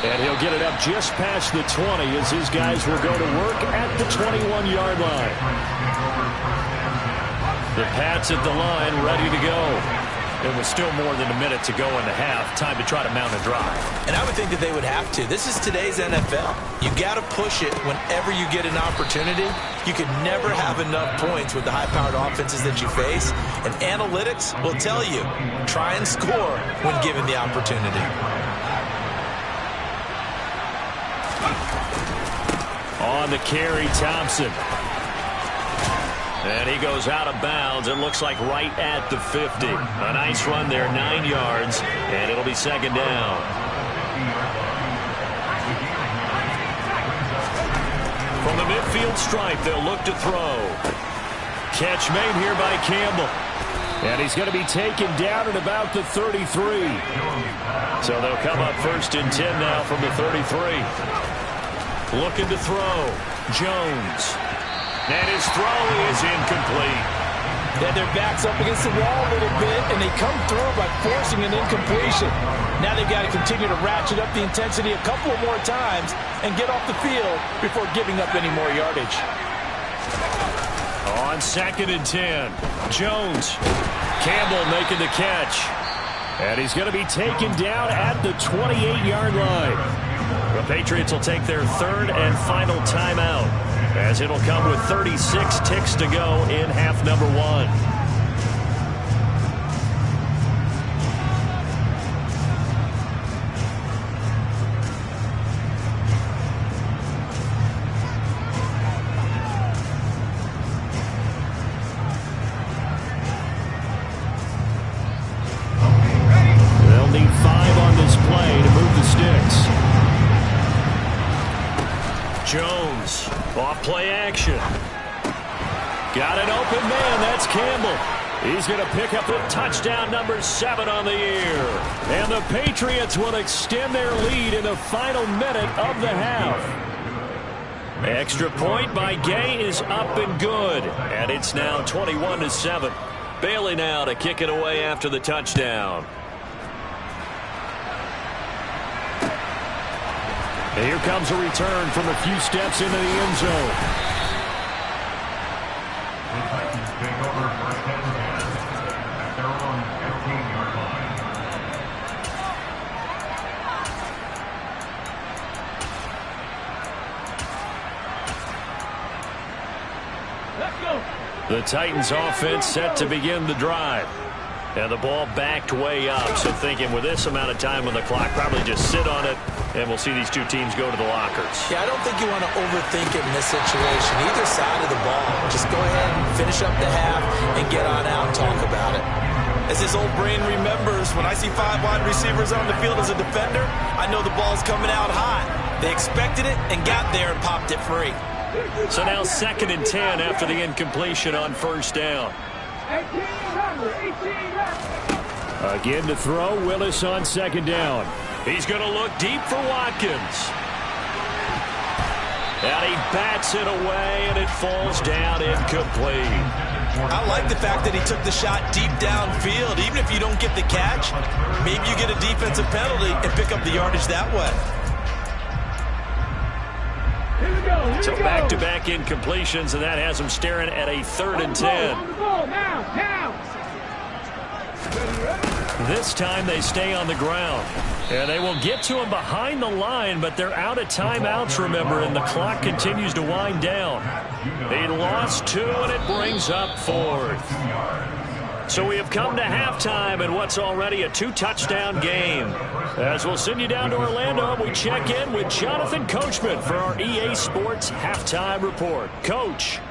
And he'll get it up just past the 20 as his guys will go to work at the 21-yard line. The Pats at the line ready to go. It was still more than a minute to go in the half. Time to try to mount a drive. And I would think that they would have to. This is today's NFL. You got to push it whenever you get an opportunity. You can never have enough points with the high-powered offenses that you face. And analytics will tell you, try and score when given the opportunity. On the carry, Thompson. And he goes out of bounds. It looks like right at the 50. A nice run there, 9 yards, and it'll be second down. From the midfield stripe, they'll look to throw. Catch made here by Campbell. And he's going to be taken down at about the 33. So they'll come up 1st and 10 now from the 33. Looking to throw. Jones. And his throw is incomplete. Yeah, their back's up against the wall a little bit, and they come through by forcing an incompletion. Now they've got to continue to ratchet up the intensity a couple of more times and get off the field before giving up any more yardage. On 2nd and 10, Jones. Campbell making the catch. And he's going to be taken down at the 28-yard line. The Patriots will take their 3rd and final timeout, as it'll come with 36 ticks to go in half number 1. They'll need 5 on this play to move the sticks. Jones, off play action. Got an open man, that's Campbell. He's going to pick up the touchdown number 7 on the year. And the Patriots will extend their lead in the final minute of the half. Extra point by Gay is up and good. And it's now 21-7. Bailey now to kick it away after the touchdown. And here comes a return from a few steps into the end zone. The Titans offense set to begin the drive. And the ball backed way up. So thinking with this amount of time on the clock, probably just sit on it, and we'll see these two teams go to the lockers. Yeah, I don't think you want to overthink it in this situation. Either side of the ball. Just go ahead and finish up the half and get on out and talk about it. As his old brain remembers, when I see 5 wide receivers on the field as a defender, I know the ball's coming out hot. They expected it and got there and popped it free. So now 2nd and 10 after the incompletion on 1st down. Again to throw, Willis on 2nd down. He's going to look deep for Watkins. And he bats it away, and it falls down incomplete. I like the fact that he took the shot deep downfield. Even if you don't get the catch, maybe you get a defensive penalty and pick up the yardage that way. So back-to-back incompletions, and that has him staring at a 3rd and 10. This time they stay on the ground. And they will get to him behind the line, but they're out of timeouts, remember, and the clock continues to wind down. He lost 2, and it brings up 4th. So we have come to halftime in what's already a 2-touchdown game. As we'll send you down to Orlando, we check in with Jonathan Coachman for our EA Sports Halftime Report. Coach.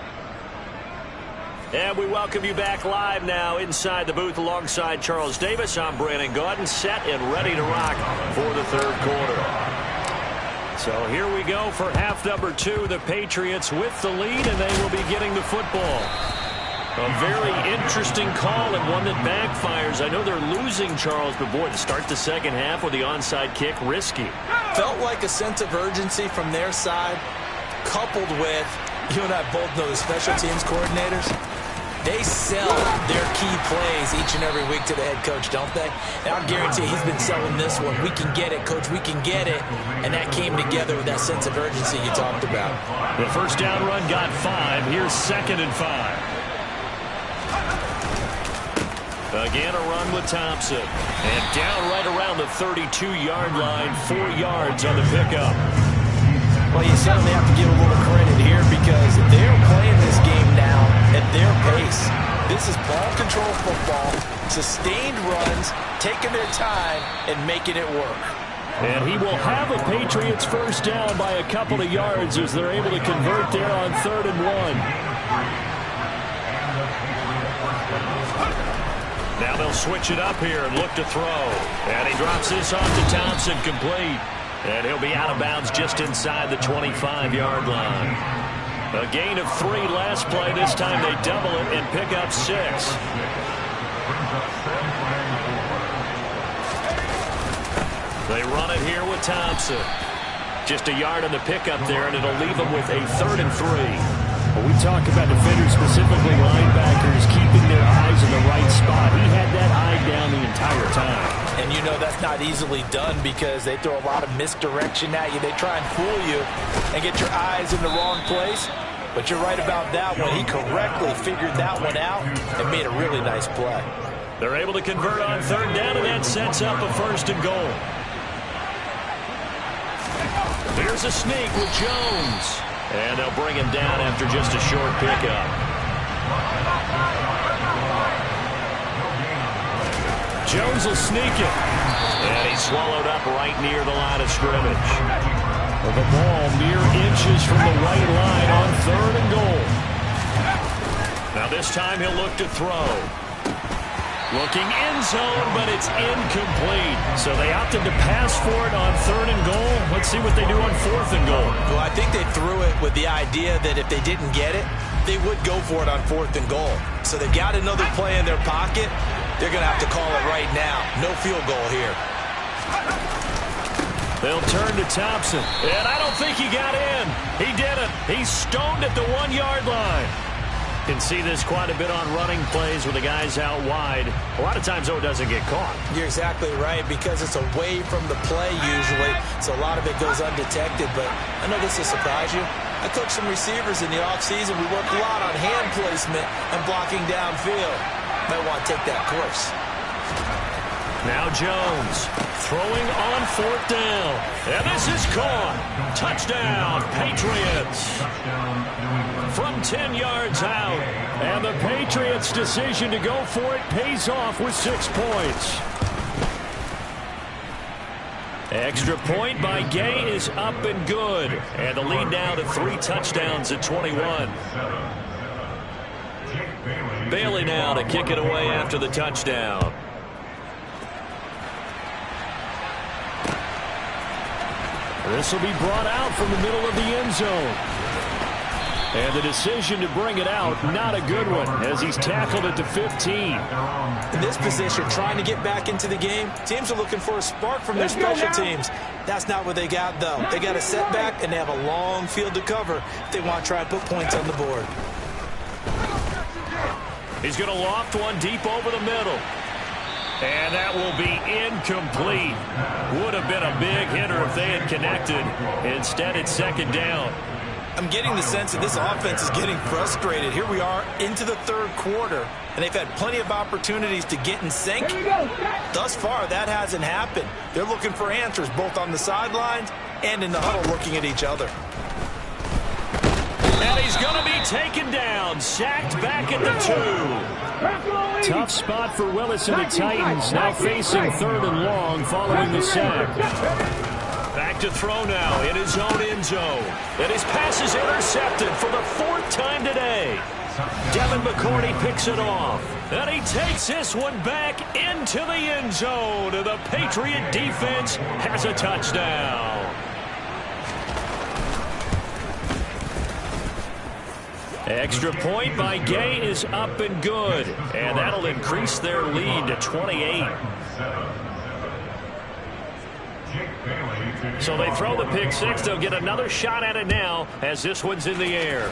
And we welcome you back live now inside the booth alongside Charles Davis. I'm Brandon Gaudin, set and ready to rock for the 3rd quarter. So here we go for half number 2. The Patriots with the lead, and they will be getting the football. A very interesting call and one that backfires. I know they're losing, Charles, but boy, to start the 2nd half with the onside kick, risky. Felt like a sense of urgency from their side, coupled with, you and I both know the special teams coordinators. They sell their key plays each and every week to the head coach, don't they? And I guarantee he's been selling this one. We can get it, coach. We can get it. And that came together with that sense of urgency you talked about. The 1st down run got 5. Here's 2nd and 5. Again, a run with Thompson. And down right around the 32-yard line, 4 yards on the pickup. Well, you certainly have to give a little credit here because they're playing this game now at their pace. This is ball control football, sustained runs, taking their time, and making it work. And he will have a Patriots first down by a couple of yards as they're able to convert there on 3rd and 1. Now they'll switch it up here and look to throw. And he drops this off to Thompson, complete. And he'll be out of bounds just inside the 25-yard line. A gain of 3 last play. This time they double it and pick up 6. They run it here with Thompson. Just a yard on the pickup there, and it'll leave them with a 3rd and 3. When we talk about defenders, specifically linebackers, keeping their eyes in the right spot, he had that eye down the entire time. And you know that's not easily done because they throw a lot of misdirection at you. They try and fool you and get your eyes in the wrong place. But you're right about that one. He correctly figured that one out and made a really nice play. They're able to convert on 3rd down, and that sets up a 1st and goal. Here's a sneak with Jones. And they'll bring him down after just a short pickup. Jones will sneak it. And he's swallowed up right near the line of scrimmage. Well, the ball mere inches from the white line on 3rd and goal. Now this time he'll look to throw. Looking end zone, but it's incomplete. So they opted to pass for it on 3rd and goal. Let's see what they do on 4th and goal. Well, I think they threw it with the idea that if they didn't get it, they would go for it on 4th and goal. So they've got another play in their pocket. They're going to have to call it right now. No field goal here. They'll turn to Thompson. And I don't think he got in. He didn't. He's stoned at the 1-yard line. Can see this quite a bit on running plays with the guys out wide. A lot of times, though, it doesn't get caught. You're exactly right because it's away from the play usually, so a lot of it goes undetected. But I know this will surprise you. I coached some receivers in the offseason. We worked a lot on hand placement and blocking downfield. Might want to take that course. Now Jones throwing on 4th down. And this is caught. Touchdown, Patriots. From 10 yards out. And the Patriots' decision to go for it pays off with 6 points. Extra point by Gay is up and good. And the lead now to 3 touchdowns at 21. Bailey now to kick it away after the touchdown. This will be brought out from the middle of the end zone. And the decision to bring it out, not a good one, as he's tackled at the 15. In this position, trying to get back into the game, teams are looking for a spark from their special teams. That's not what they got, though. They got a setback, and they have a long field to cover if they want to try and put points on the board. He's going to loft one deep over the middle. And that will be incomplete. Would have been a big hitter if they had connected. Instead, it's 2nd down. I'm getting the sense that this offense is getting frustrated. Here we are into the 3rd quarter, and they've had plenty of opportunities to get in sync. Thus far, that hasn't happened. They're looking for answers both on the sidelines and in the huddle looking at each other. And he's going to be taken down, sacked back at the 2. Tough spot for Willis and the Titans, now facing 3rd and long following the sack. Back to throw now in his own end zone. And his pass is intercepted for the 4th time today. Devin McCourty picks it off. And he takes this one back into the end zone. And the Patriot defense has a touchdown. Extra point by Gay is up and good. And that'll increase their lead to 28. So they throw the pick 6. They'll get another shot at it now as this one's in the air.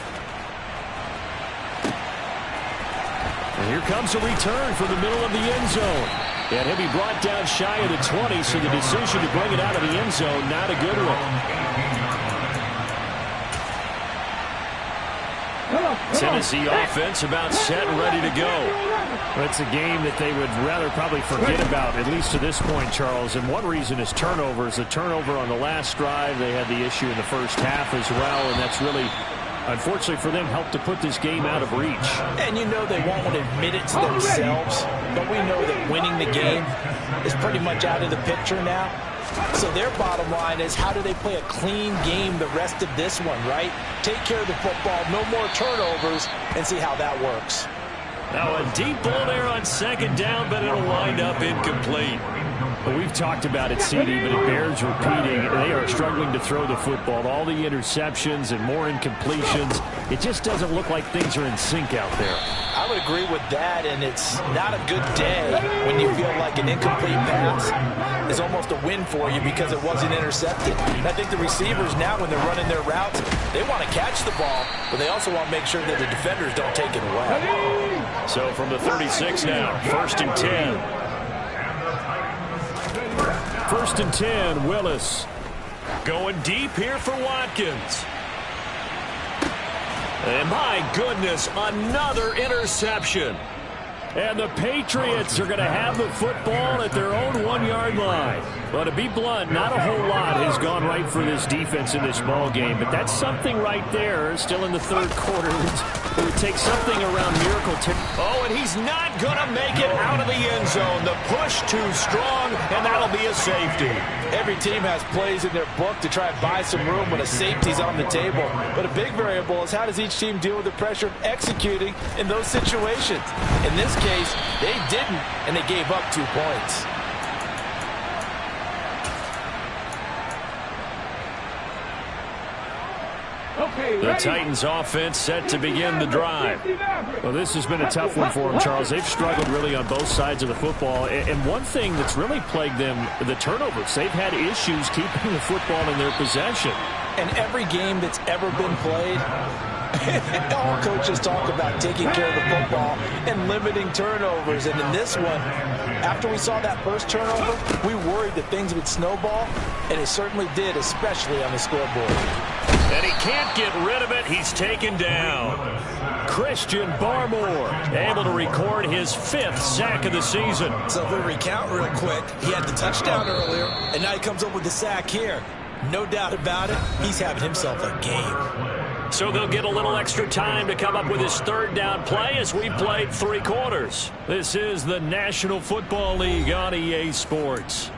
And here comes a return from the middle of the end zone. And he'll be brought down shy of the 20, so the decision to bring it out of the end zone, not a good one. Tennessee offense about set and ready to go. Well, it's a game that they would rather probably forget about, at least to this point, Charles. And one reason is turnovers. A turnover on the last drive. They had the issue in the first half as well, and that's really, unfortunately for them, helped to put this game out of reach. And you know they won't admit it to themselves, but we know that winning the game is pretty much out of the picture now. So their bottom line is, how do they play a clean game the rest of this one, right? Take care of the football, no more turnovers, and see how that works. Now a deep ball there on second down, but it'll wind up incomplete. Well, we've talked about it, CD, but it bears repeating. They are struggling to throw the football. All the interceptions and more incompletions. It just doesn't look like things are in sync out there. I would agree with that, and it's not a good day when you feel like an incomplete pass is almost a win for you because it wasn't intercepted. And I think the receivers now, when they're running their routes, they want to catch the ball, but they also want to make sure that the defenders don't take it away. So from the 36 now, 1st and 10. 1st and 10, Willis. Going deep here for Watkins. And my goodness, another interception. And the Patriots are going to have the football at their own 1-yard line. Well, to be blunt, not a whole lot has gone right for this defense in this ball game, but that's something right there. Still in the third quarter. It would take something around miracle. Oh, and he's not going to make it out of the end zone. The push too strong, and that'll be a safety. Every team has plays in their book to try and buy some room when a safety's on the table. But a big variable is, how does each team deal with the pressure of executing in those situations? In this case, they didn't, and they gave up 2 points. The Titans offense set to begin the drive. Well, this has been a tough one for them, Charles. They've struggled really on both sides of the football. And one thing that's really plagued them, the turnovers. They've had issues keeping the football in their possession. And every game that's ever been played, all coaches talk about taking care of the football and limiting turnovers. And in this one, after we saw that first turnover, we worried that things would snowball, and it certainly did, especially on the scoreboard. And he can't get rid of it. He's taken down. Christian Barmore able to record his 5th sack of the season. So if we recount real quick, he had the touchdown earlier, and now he comes up with the sack here. No doubt about it, he's having himself a game. So they'll get a little extra time to come up with his 3rd down play as we played 3 quarters. This is the National Football League on EA Sports.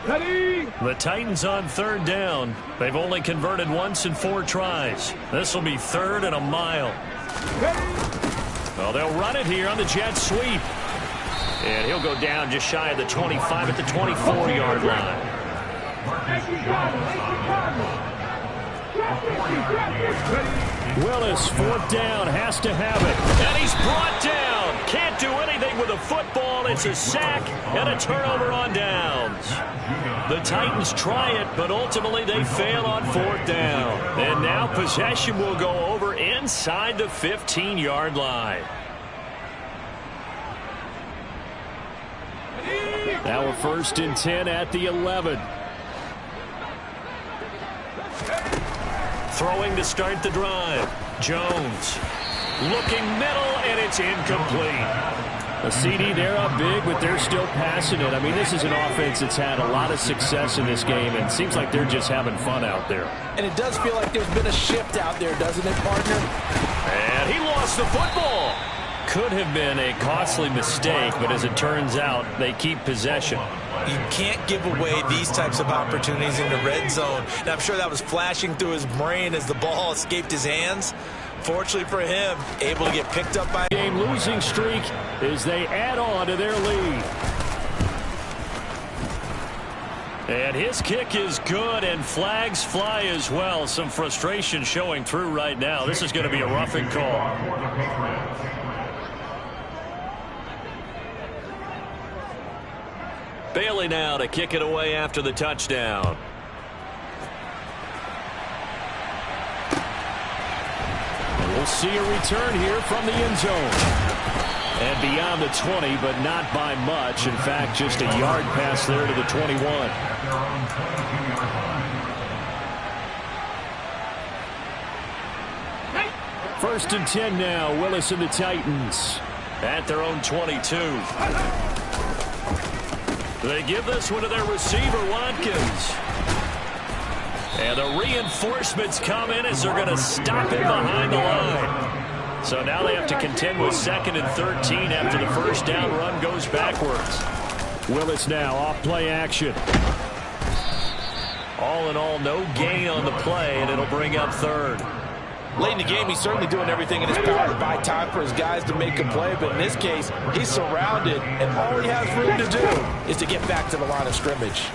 The Titans on 3rd down. They've only converted once in 4 tries. This will be 3rd and a mile. Well, they'll run it here on the jet sweep. And he'll go down just shy of the 25 at the 24-yard line. Willis, 4th down, has to have it. And he's brought down. Can't do anything with a football. It's a sack and a turnover on downs. The Titans try it, but ultimately they fail on 4th down. And now possession will go over inside the 15-yard line. Now a 1st and 10 at the 11. Throwing to start the drive. Jones looking middle, and it's incomplete. A CD, they're up big, but they're still passing it. I mean, this is an offense that's had a lot of success in this game, and it seems like they're just having fun out there. And it does feel like there's been a shift out there, doesn't it, partner? And he lost the football. Could have been a costly mistake, but as it turns out, they keep possession. You can't give away these types of opportunities in the red zone. And I'm sure that was flashing through his brain as the ball escaped his hands. Fortunately for him, able to get picked up by game losing streak as they add on to their lead. And his kick is good, and flags fly as well. Some frustration showing through right now. This is going to be a roughing call. Bailey now to kick it away after the touchdown. And we'll see a return here from the end zone. And beyond the 20, but not by much. In fact, just a yard pass there to the 21. First and 10 now. Willis and the Titans at their own 22. They give this one to their receiver, Watkins. And the reinforcements come in as they're going to stop him behind the line. So now they have to contend with 2nd and 13 after the first down run goes backwards. Willis now off play action. All in all, no gain on the play, and it'll bring up 3rd. Late in the game, he's certainly doing everything in his power to buy time for his guys to make a play, but in this case, he's surrounded, and all he has room to do is to get back to the line of scrimmage.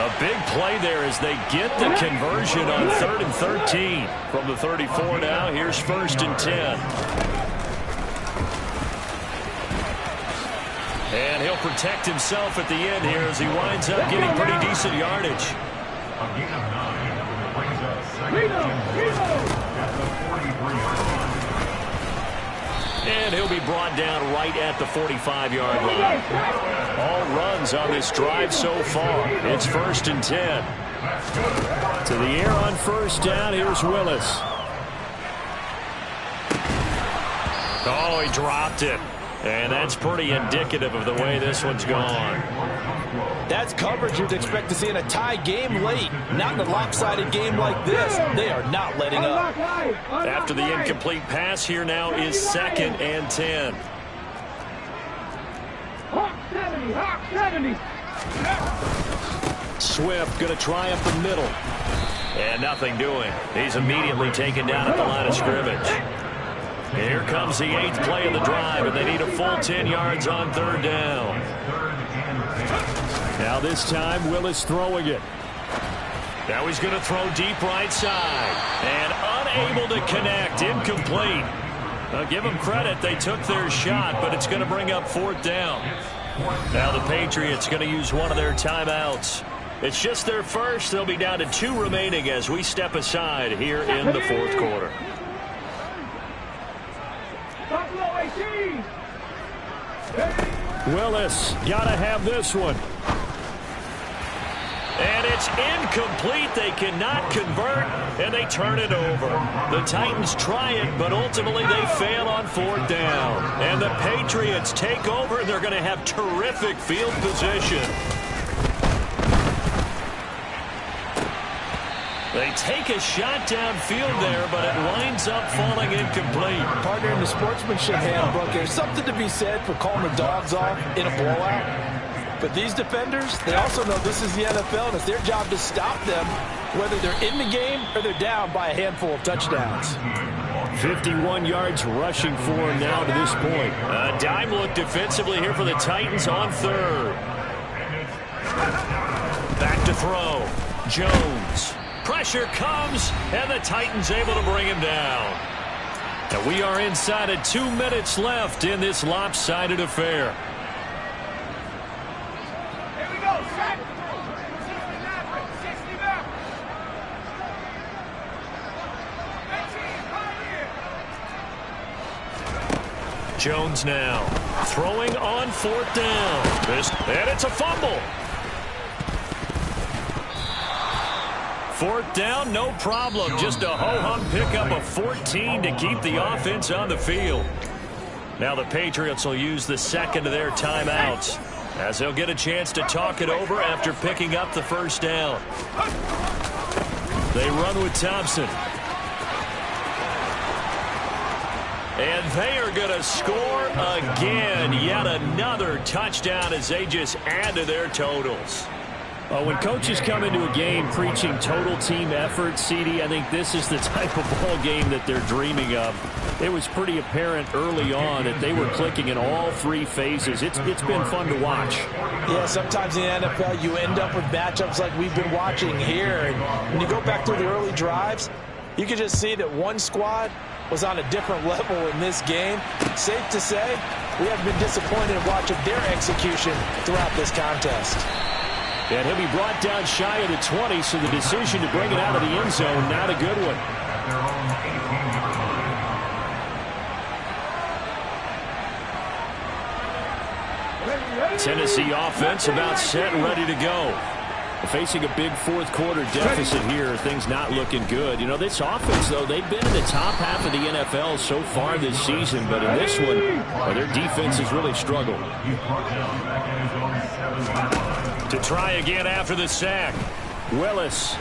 A big play there as they get the conversion on 3rd and 13. From the 34 now, here's 1st and 10. And he'll protect himself at the end here as he winds up getting pretty decent yardage. And he'll be brought down right at the 45-yard line. All runs on this drive so far. It's 1st and 10. To the air on first down. Here's Willis. Oh, he dropped it. And that's pretty indicative of the way this one's gone. That's coverage you'd expect to see in a tie game late. Not in a lopsided game like this. They are not letting up. After the incomplete pass, here now is 2nd and 10. Swift going to try up the middle. And nothing doing. He's immediately taken down at the line of scrimmage. Here comes the 8th play of the drive, and they need a full 10 yards on 3rd down. Now this time, Willis throwing it. Now he's going to throw deep right side. And unable to connect. Incomplete. I'll give them credit. They took their shot, but it's going to bring up 4th down. Now the Patriots going to use one of their timeouts. It's just their first. They'll be down to 2 remaining as we step aside here in the 4th quarter. Willis got to have this one. And it's incomplete. They cannot convert, and they turn it over. The Titans try it, but ultimately they fail on 4th down. And the Patriots take over, and they're going to have terrific field position. They take a shot downfield there, but it winds up falling incomplete. Partner, in the sportsmanship handbook, there's something to be said for calling the dogs off in a blowout. But these defenders, they also know this is the NFL, and it's their job to stop them, whether they're in the game or they're down by a handful of touchdowns. 51 yards rushing for him now to this point. A dime look defensively here for the Titans on 3rd. Back to throw. Jones. Pressure comes, and the Titans able to bring him down. And we are inside of 2 minutes left in this lopsided affair. Here we go, set. 60 Jones now throwing on 4th down. And it's a fumble. 4th down, no problem. Just a ho-hum pickup of 14 to keep the offense on the field. Now the Patriots will use the 2nd of their timeouts as they'll get a chance to talk it over after picking up the 1st down. They run with Thompson. And they are going to score again. Yet another touchdown as they just add to their totals. When coaches come into a game preaching total team effort, CD, I think this is the type of ball game that they're dreaming of. It was pretty apparent early on that they were clicking in all 3 phases. It's been fun to watch. Yeah, sometimes in the NFL you end up with matchups like we've been watching here. And when you go back through the early drives, you can just see that one squad was on a different level in this game. Safe to say, we have been disappointed in watching their execution throughout this contest. And he'll be brought down shy of the 20, so the decision to bring it out of the end zone, not a good one. Tennessee offense about set and ready to go. Facing a big fourth-quarter deficit here, things not looking good. You know, this offense, though, they've been in the top half of the NFL so far this season, but in this one, their defense has really struggled. To try again after the sack, Willis.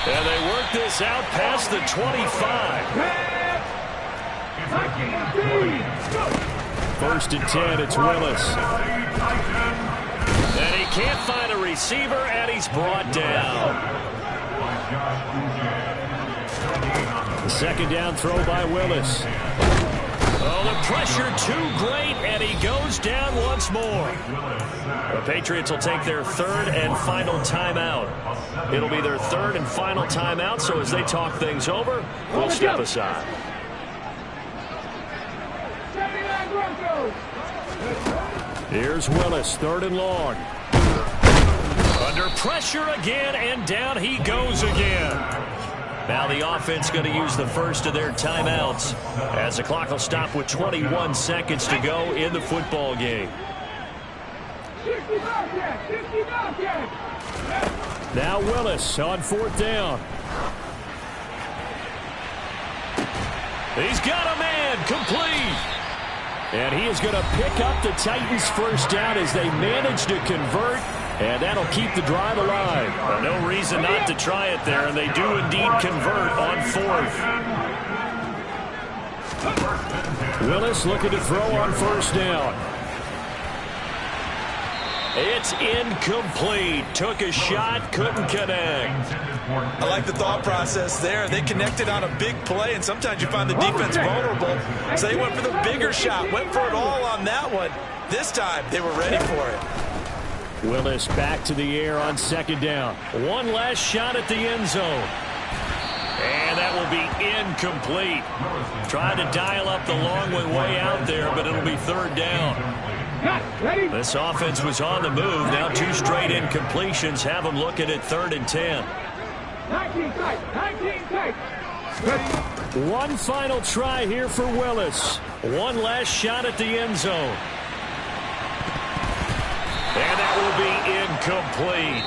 And they work this out past the 25. 1st and 10, it's Willis. And he can't find a receiver, and he's brought down. The 2nd down throw by Willis. Oh, the pressure too great, and he goes down once more. The Patriots will take their 3rd and final timeout. It'll be their 3rd and final timeout, so as they talk things over, we'll step aside. Here's Willis, 3rd and long. Under pressure again, and down he goes again. Now the offense going to use the first of their timeouts as the clock will stop with 21 seconds to go in the football game. Now Willis on 4th down. He's got a man, complete. And he is going to pick up the Titans' 1st down as they manage to convert. And that'll keep the drive alive. No reason not to try it there, and they do indeed convert on 4th. Willis looking to throw on 1st down. It's incomplete. Took a shot, couldn't connect. I like the thought process there. They connected on a big play, and sometimes you find the defense vulnerable. So they went for the bigger shot, went for it all on that one. This time, they were ready for it. Willis back to the air on 2nd down. One last shot at the end zone. And that will be incomplete. Tried to dial up the long one way out there, but it'll be 3rd down. This offense was on the move. Now 2 straight incompletions have them looking at 3rd and 10. 19 tight. One final try here for Willis. One last shot at the end zone. And that will be incomplete.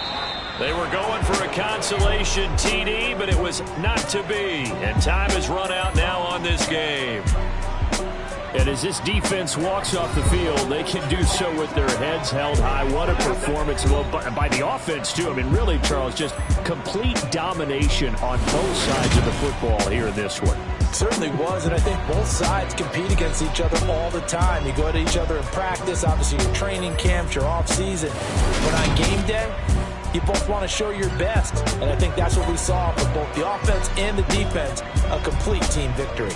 They were going for a consolation TD, but it was not to be. And time has run out now on this game. And as this defense walks off the field, they can do so with their heads held high. What a performance by the offense, too. I mean, really, Charles, just complete domination on both sides of the football here in this one. It certainly was, and I think both sides compete against each other all the time. You go at each other in practice, obviously your training camps, your off-season. But on game day, you both want to show your best. And I think that's what we saw from both the offense and the defense, a complete team victory.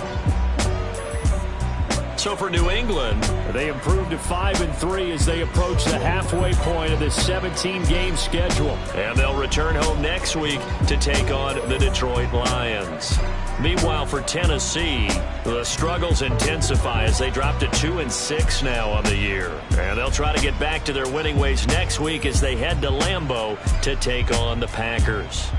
So for New England, they improved to 5-3 as they approach the halfway point of this 17-game schedule. And they'll return home next week to take on the Detroit Lions. Meanwhile, for Tennessee, the struggles intensify as they drop to 2-6 now on the year. And they'll try to get back to their winning ways next week as they head to Lambeau to take on the Packers.